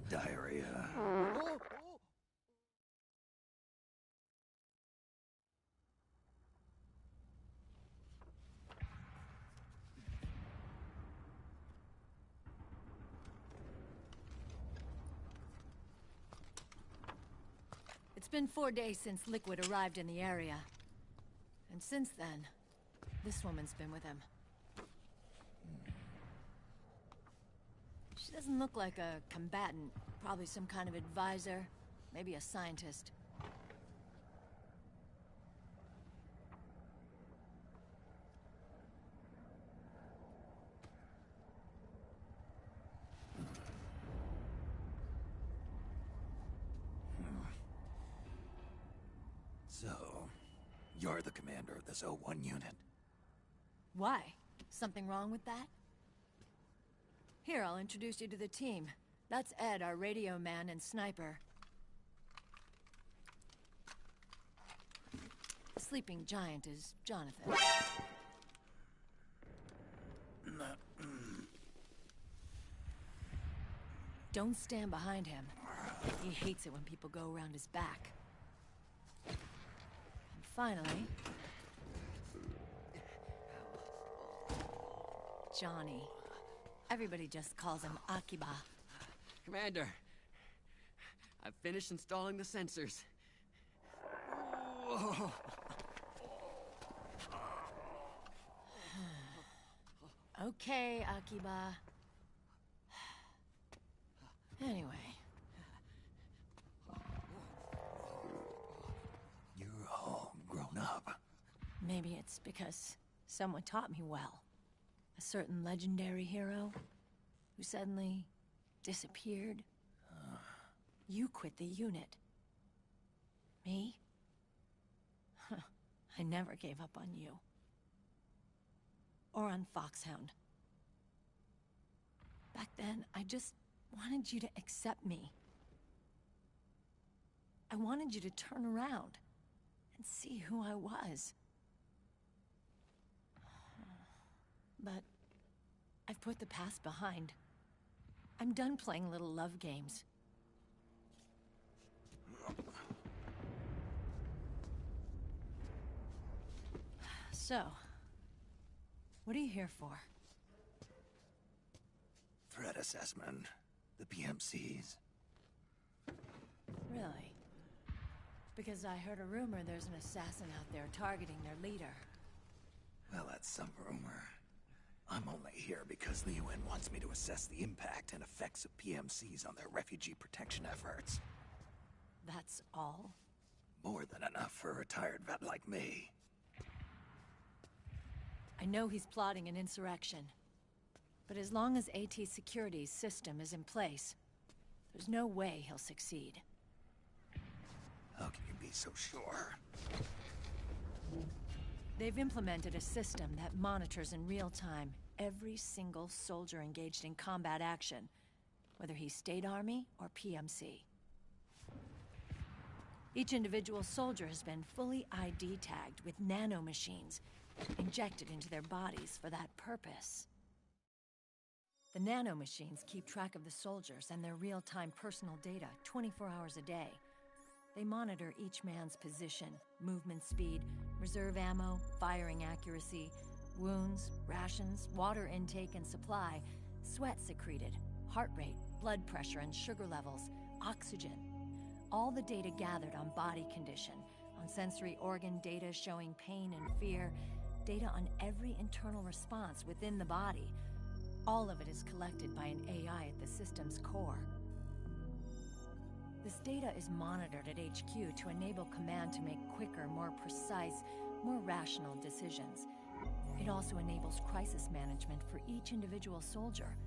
Diarrhea? It's been 4 days since Liquid arrived in the area. And since then, this woman's been with him. She doesn't look like a combatant. Probably some kind of advisor, maybe a scientist. So, you're the commander of this O1 unit. Why? Something wrong with that? Here, I'll introduce you to the team. That's Ed, our radio man and sniper. The sleeping giant is Jonathan. Don't stand behind him. He hates it when people go around his back. And finally... Johnny. Everybody just calls him Akiba. Commander, I've finished installing the sensors. Whoa. Okay, Akiba. Anyway. You're all grown up. Maybe it's because someone taught me well. A certain legendary hero who suddenly disappeared. You quit the unit. Me? I never gave up on you. Or on Foxhound. Back then, I just wanted you to accept me. I wanted you to turn around and see who I was. But I've put the past behind. I'm done playing little love games. So, what are you here for? Threat assessment. The PMCs. Really? Because I heard a rumor there's an assassin out there targeting their leader. Well, that's some rumor. I'm only here because the UN wants me to assess the impact and effects of PMCs on their refugee protection efforts. That's all? More than enough for a retired vet like me. I know he's plotting an insurrection. But as long as AT Security's system is in place, there's no way he'll succeed. How can you be so sure? They've implemented a system that monitors in real time every single soldier engaged in combat action, whether he's State Army or PMC. Each individual soldier has been fully ID tagged with nanomachines injected into their bodies for that purpose. The nanomachines keep track of the soldiers and their real-time personal data 24 hours a day. They monitor each man's position, movement speed, reserve ammo, firing accuracy, wounds, rations, water intake and supply, sweat secreted, heart rate, blood pressure and sugar levels, oxygen. All the data gathered on body condition, on sensory organ data showing pain and fear, data on every internal response within the body. All of it is collected by an AI at the system's core. This data is monitored at HQ to enable command to make quicker, more precise, more rational decisions. It also enables crisis management for each individual soldier.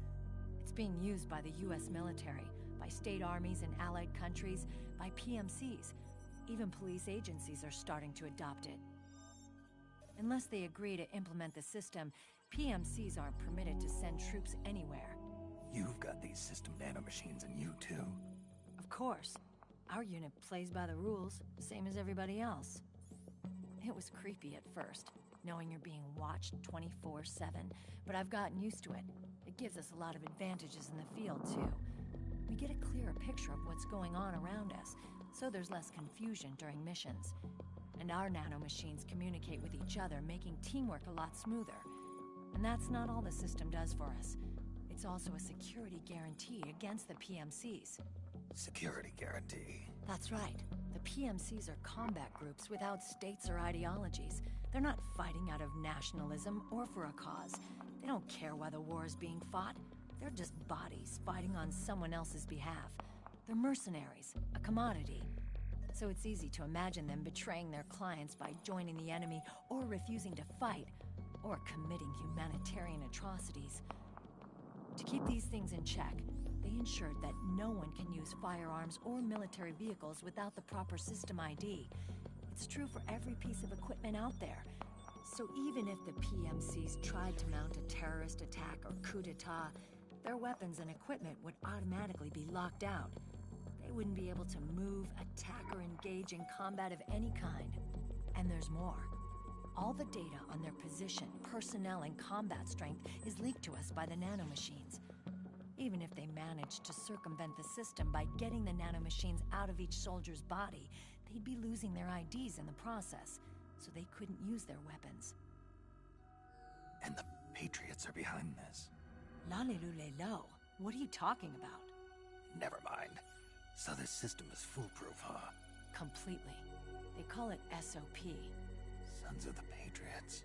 It's being used by the US military, by state armies in allied countries, by PMCs. Even police agencies are starting to adopt it. Unless they agree to implement the system, PMCs aren't permitted to send troops anywhere. You've got these system nanomachines in you, too. Of course. Our unit plays by the rules, same as everybody else. It was creepy at first, knowing you're being watched 24/7, but I've gotten used to it. It gives us a lot of advantages in the field, too. We get a clearer picture of what's going on around us, so there's less confusion during missions. And our nanomachines communicate with each other, making teamwork a lot smoother. And that's not all the system does for us. It's also a security guarantee against the PMCs. Security guarantee. That's right. The PMCs are combat groups without states or ideologies. They're not fighting out of nationalism or for a cause. They don't care why the war is being fought. They're just bodies fighting on someone else's behalf. They're mercenaries, a commodity. So it's easy to imagine them betraying their clients by joining the enemy or refusing to fight, or committing humanitarian atrocities. To keep these things in check, they ensured that no one can use firearms or military vehicles without the proper system ID. It's true for every piece of equipment out there. So even if the PMCs tried to mount a terrorist attack or coup d'etat, their weapons and equipment would automatically be locked out. They wouldn't be able to move, attack, or engage in combat of any kind. And there's more. All the data on their position, personnel, and combat strength is leaked to us by the nanomachines. Even if they managed to circumvent the system by getting the nanomachines out of each soldier's body, they'd be losing their IDs in the process, so they couldn't use their weapons. And the Patriots are behind this. Lalilulelo, what are you talking about? Never mind. So this system is foolproof, huh? Completely. They call it SOP. Sons of the Patriots.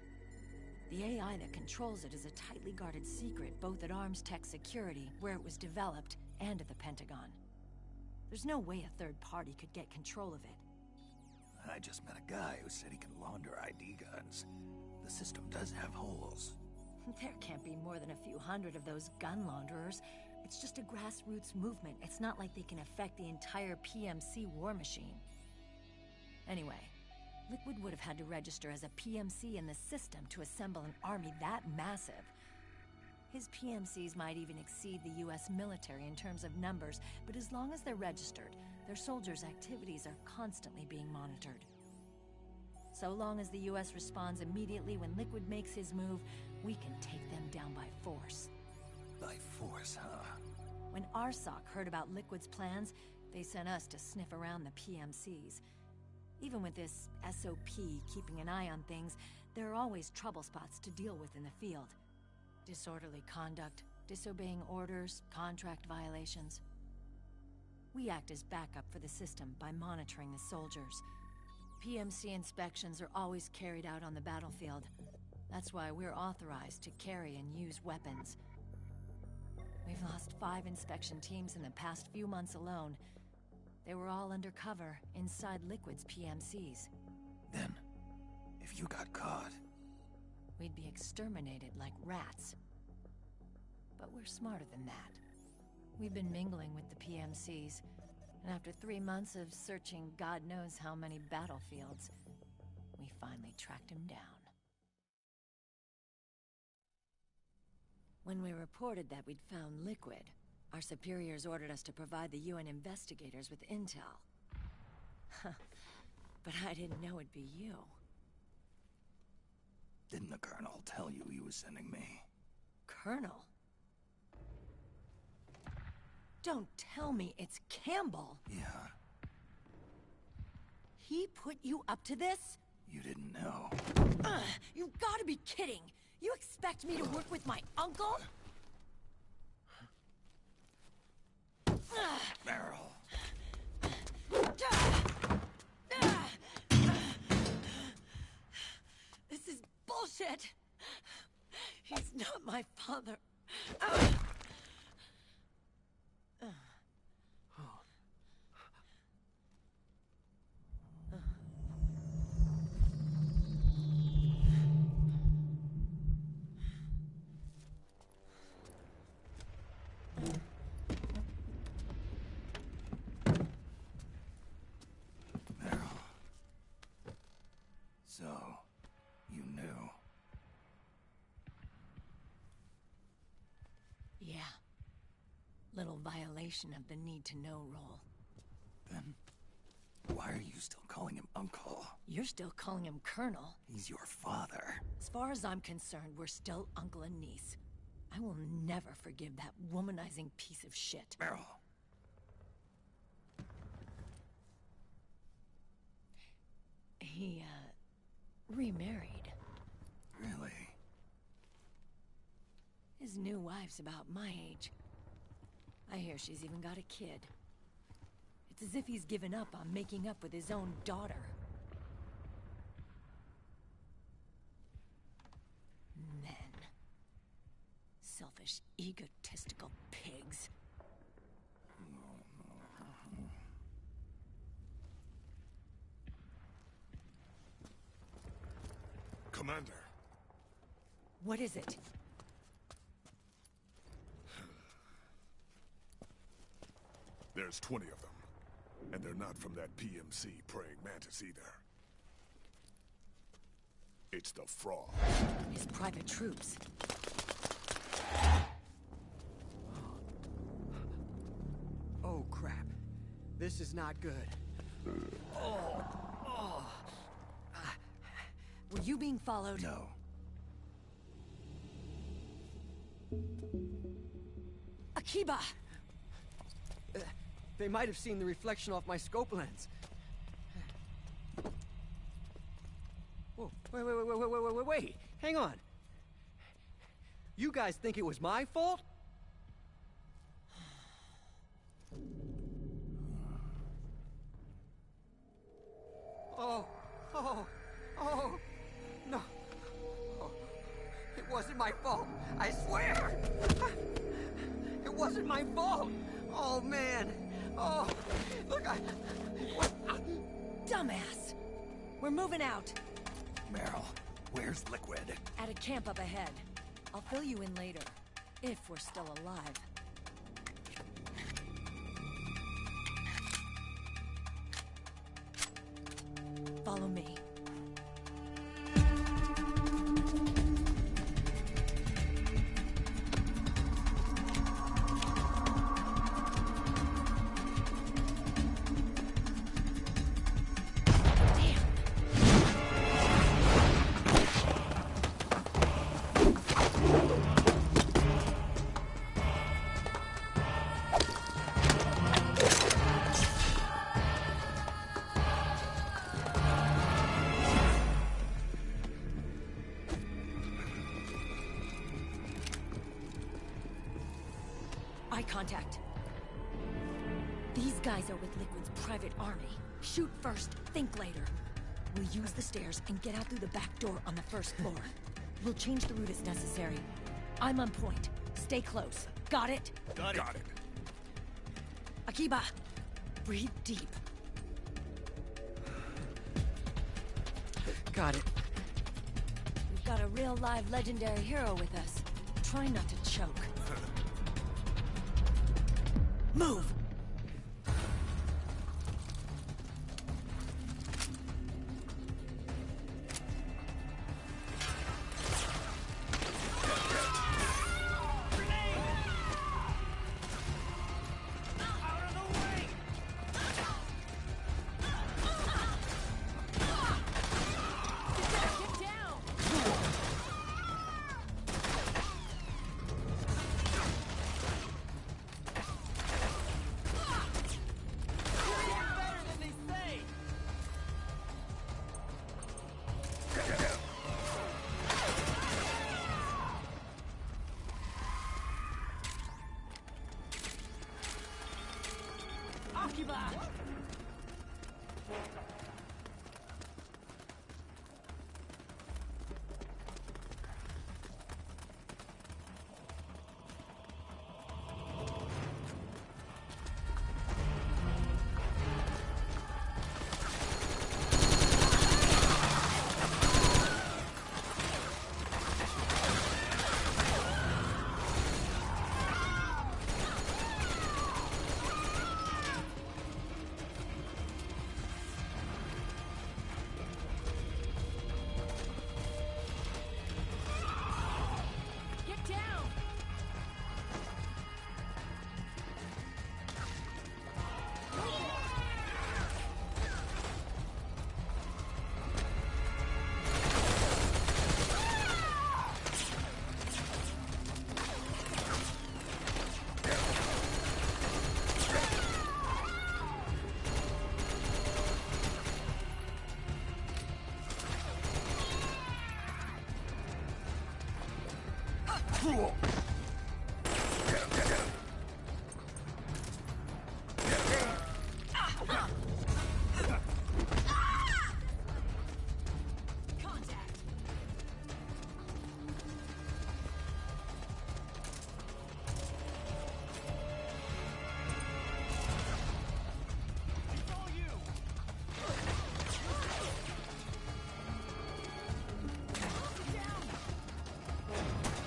The AI that controls it is a tightly guarded secret, both at Arms Tech Security, where it was developed, and at the Pentagon. There's no way a third party could get control of it. I just met a guy who said he can launder ID guns. The system does have holes. There can't be more than a few hundred of those gun launderers. It's just a grassroots movement. It's not like they can affect the entire PMC war machine. Anyway, Liquid would have had to register as a PMC in the system to assemble an army that massive. His PMCs might even exceed the US military in terms of numbers, but as long as they're registered, their soldiers' activities are constantly being monitored. So long as the US responds immediately when Liquid makes his move, we can take them down by force. By force, huh? When RSOC heard about Liquid's plans, they sent us to sniff around the PMCs. Even with this SOP keeping an eye on things, there are always trouble spots to deal with in the field. Disorderly conduct, disobeying orders, contract violations. We act as backup for the system by monitoring the soldiers. PMC inspections are always carried out on the battlefield. That's why we're authorized to carry and use weapons. We've lost 5 inspection teams in the past few months alone. They were all undercover, inside Liquid's PMCs. Then, if you got caught... we'd be exterminated like rats. But we're smarter than that. We've been mingling with the PMCs. And after 3 months of searching God knows how many battlefields, we finally tracked him down. When we reported that we'd found Liquid, our superiors ordered us to provide the UN investigators with intel. But I didn't know it'd be you. Didn't the Colonel tell you he was sending me? Colonel? Don't tell me it's Campbell. Yeah. He put you up to this? You didn't know. You've got to be kidding! You expect me to work with my uncle? Meryl. This is bullshit! He's not my father. So, you knew. Yeah. Little violation of the need-to-know rule. Then, why are you still calling him Uncle? You're still calling him Colonel. He's your father. As far as I'm concerned, we're still uncle and niece. I will never forgive that womanizing piece of shit. Meryl. He, remarried. Really? His new wife's about my age. I hear she's even got a kid. It's as if he's given up on making up with his own daughter. Men. Selfish, egotistical pigs. Commander. What is it? There's 20 of them. And they're not from that PMC praying mantis either. It's the Frog. His private troops. Oh, crap. This is not good. Were you being followed? No. Akiba! They might have seen the reflection off my scope lens. Whoa, wait. Hang on. You guys think it was my fault? Oh, no. Oh, it wasn't my fault, I swear! It wasn't my fault! Oh, man! Oh, look, Dumbass! We're moving out. Meryl, where's Liquid? At a camp up ahead. I'll fill you in later. If we're still alive. Follow me. Eye contact. These guys are with Liquid's private army. Shoot first, think later. We'll use the stairs and get out through the back door on the first floor. We'll change the route as necessary. I'm on point. Stay close. Got it? Got it. Akiba, breathe deep. Got it. We've got a real live legendary hero with us. Try not to choke. Move! Akiba! Get down! Contact! It's all you!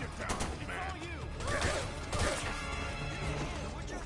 Get down, man. All you! Would you?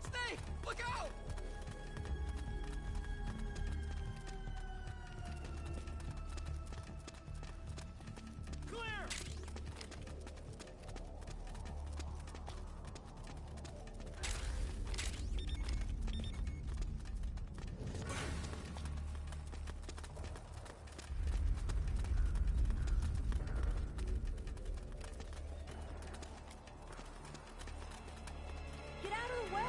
Snake! Look out! Clear! Get out of the way!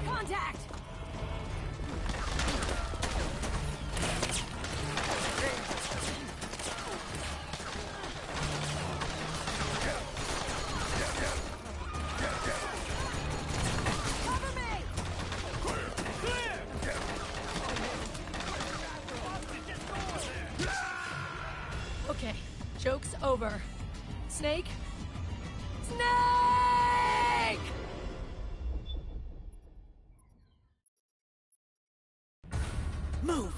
Contact! Cover me! Okay, joke's over. Snake? Snake! Move!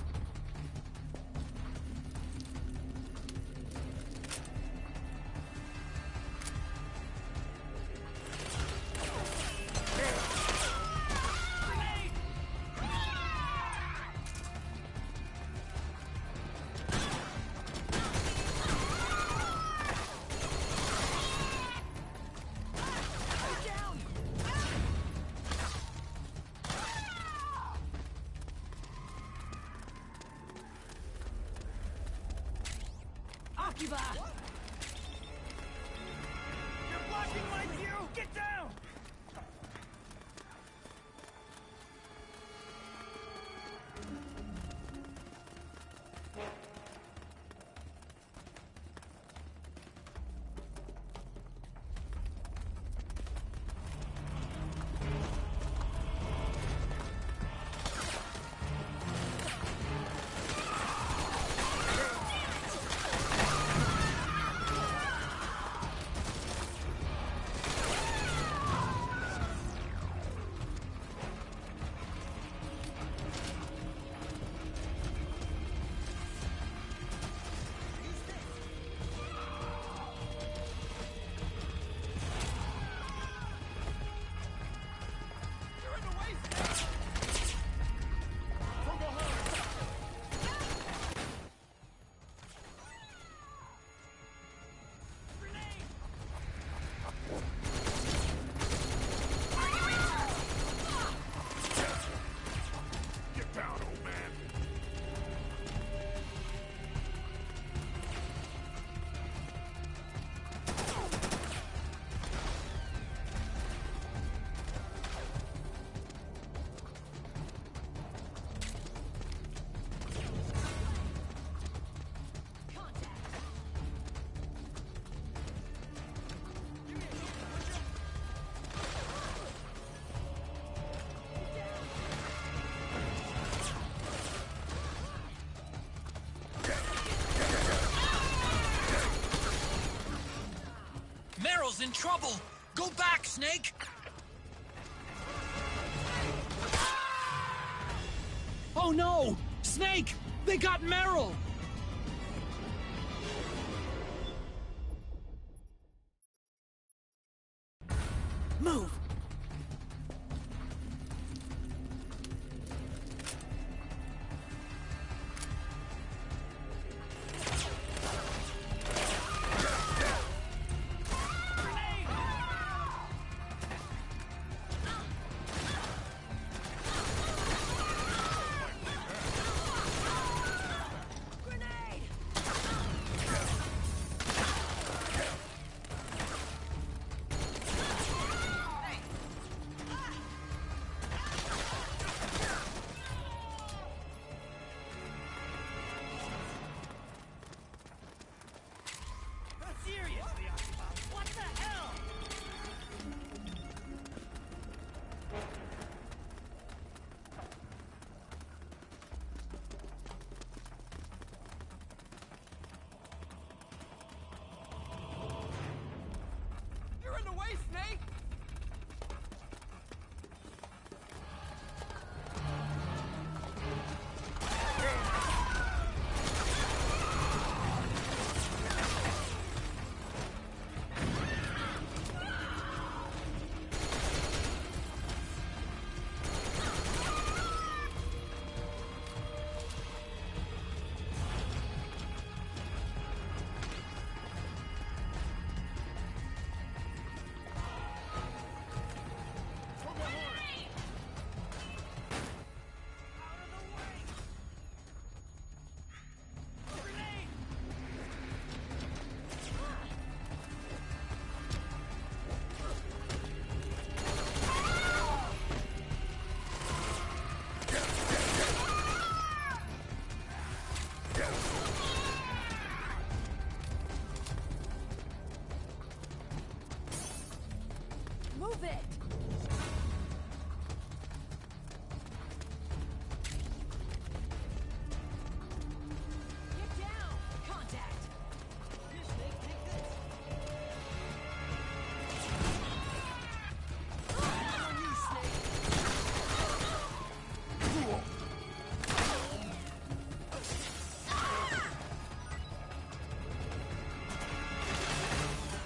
Akiba! You're blocking my view! Get down! Meryl's in trouble! Go back, Snake! Oh no! Snake! They got Meryl! Move! Seriously, Octobot, what the hell? You're in the way, Snake! Move it! Get down! Contact! Here, Snake, take this! On you,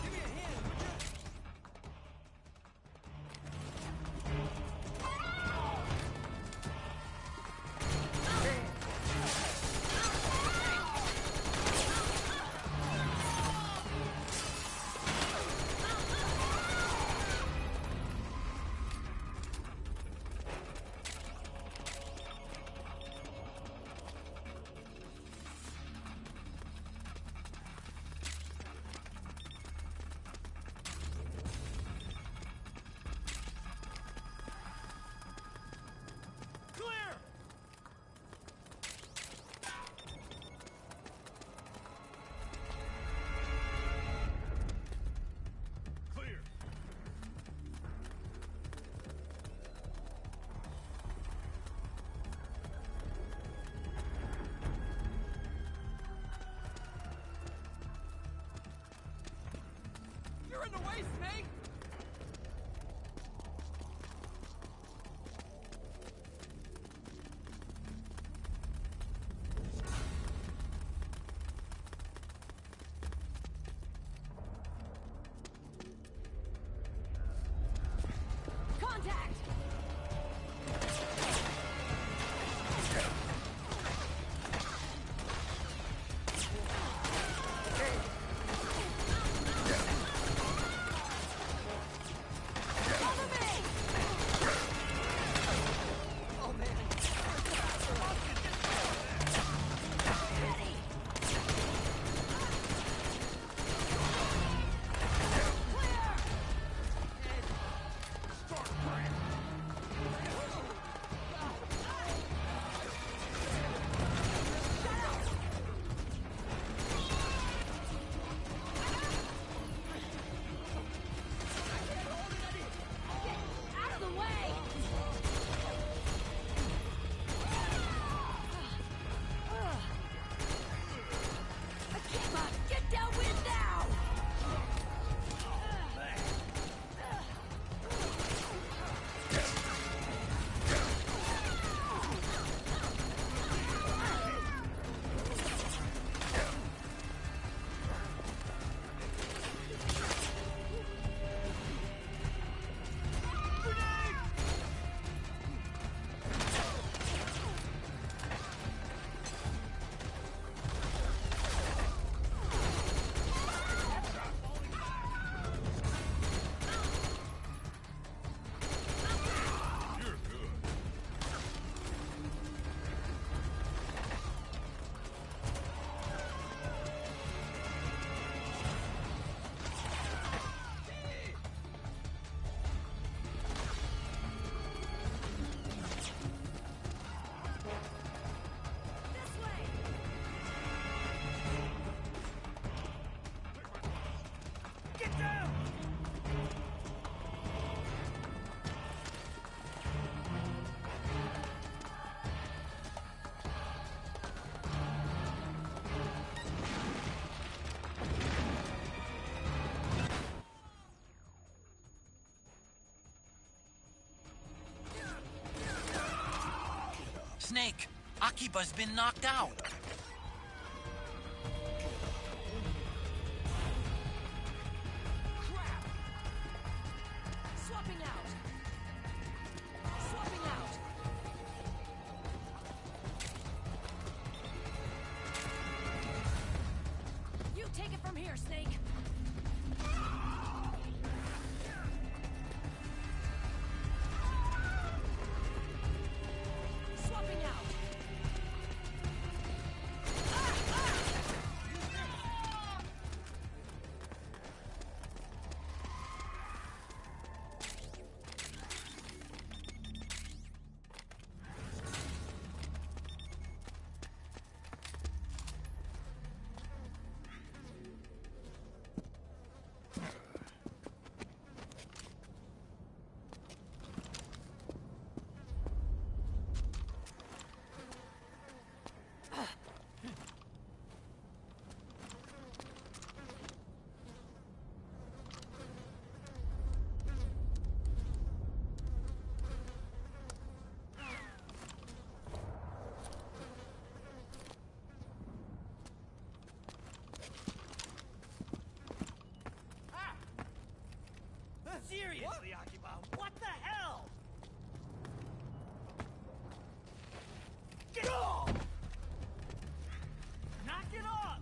Give me a hand, would you? Clear! Clear. You're in the way, Snake! Contact! Snake, Akiba's been knocked out. Swapping out. Swapping out. You take it from here, Snake. Swapping out. Seriously, Akiba, what the hell? Get off! Knock it off!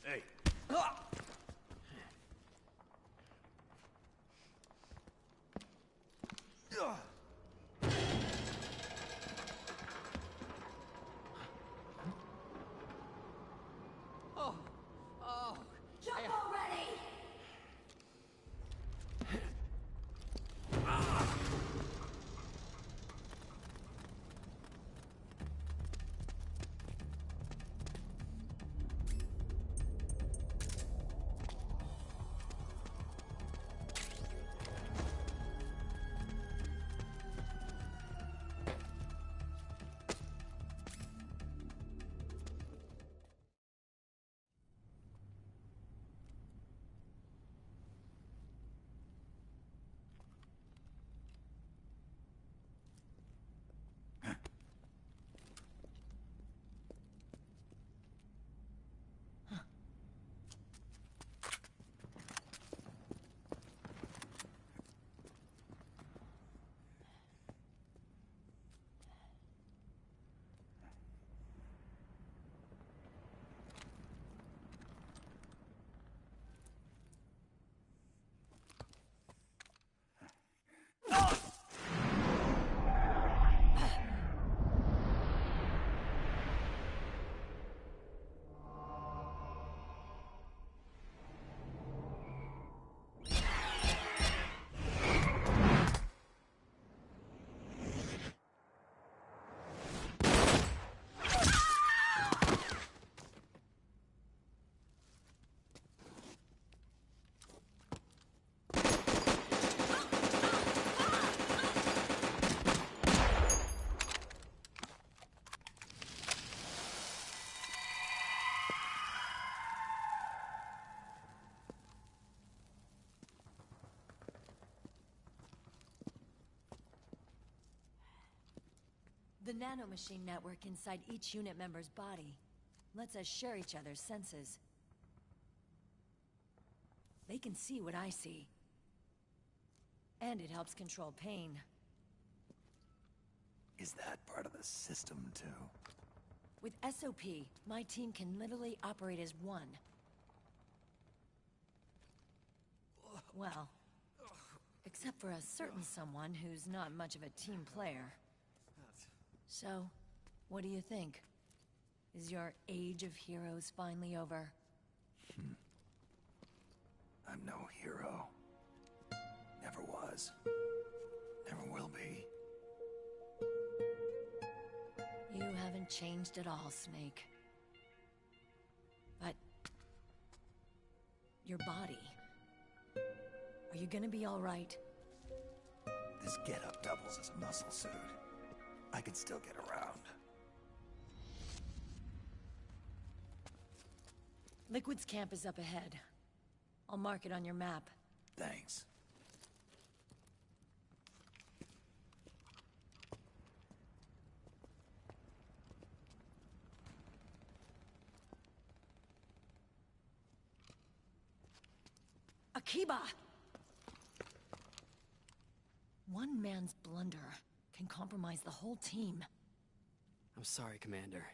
Hey. Oh, oh. Jump already! The nanomachine network inside each unit member's body lets us share each other's senses. They can see what I see. And it helps control pain. Is that part of the system, too? With SOP, my team can literally operate as one. Well, except for a certain someone who's not much of a team player. So, what do you think? Is your age of heroes finally over? I'm no hero. Never was. Never will be. You haven't changed at all, Snake. But... your body... are you gonna be all right? This getup doubles as a muscle suit. I can still get around. Liquid's camp is up ahead. I'll mark it on your map. Thanks. Akiba! One man's blunder can compromise the whole team. I'm sorry, Commander.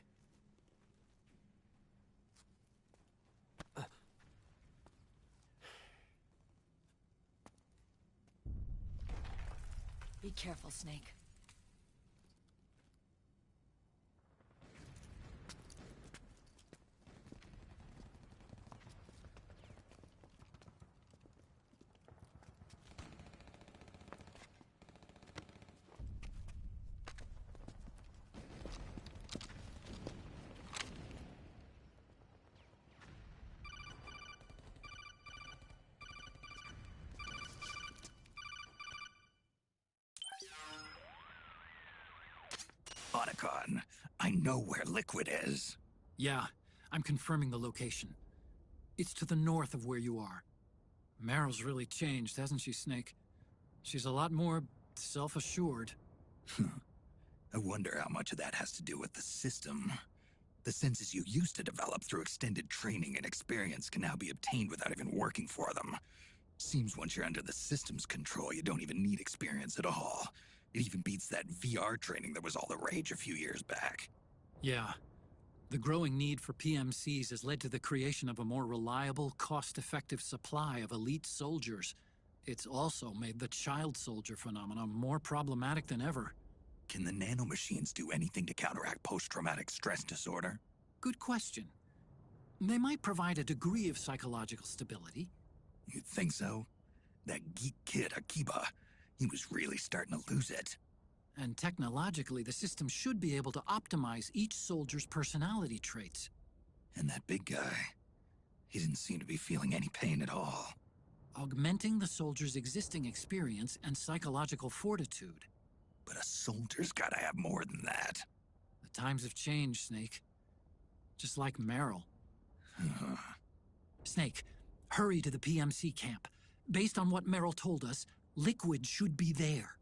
Be careful, Snake. Otacon, I know where Liquid is. Yeah, I'm confirming the location. It's to the north of where you are. Meryl's really changed, hasn't she, Snake? She's a lot more self-assured. I wonder how much of that has to do with the system. The senses you used to develop through extended training and experience can now be obtained without even working for them. Seems once you're under the system's control, you don't even need experience at all. It even beats that VR training that was all the rage a few years back. Yeah. The growing need for PMCs has led to the creation of a more reliable, cost-effective supply of elite soldiers. It's also made the child soldier phenomenon more problematic than ever. Can the nanomachines do anything to counteract post-traumatic stress disorder? Good question. They might provide a degree of psychological stability. You'd think so? That geek kid, Akiba, he was really starting to lose it. And technologically, the system should be able to optimize each soldier's personality traits. And that big guy, he didn't seem to be feeling any pain at all. Augmenting the soldier's existing experience and psychological fortitude. But a soldier's gotta have more than that. The times have changed, Snake. Just like Meryl. Snake, hurry to the PMC camp. Based on what Meryl told us, Liquid should be there.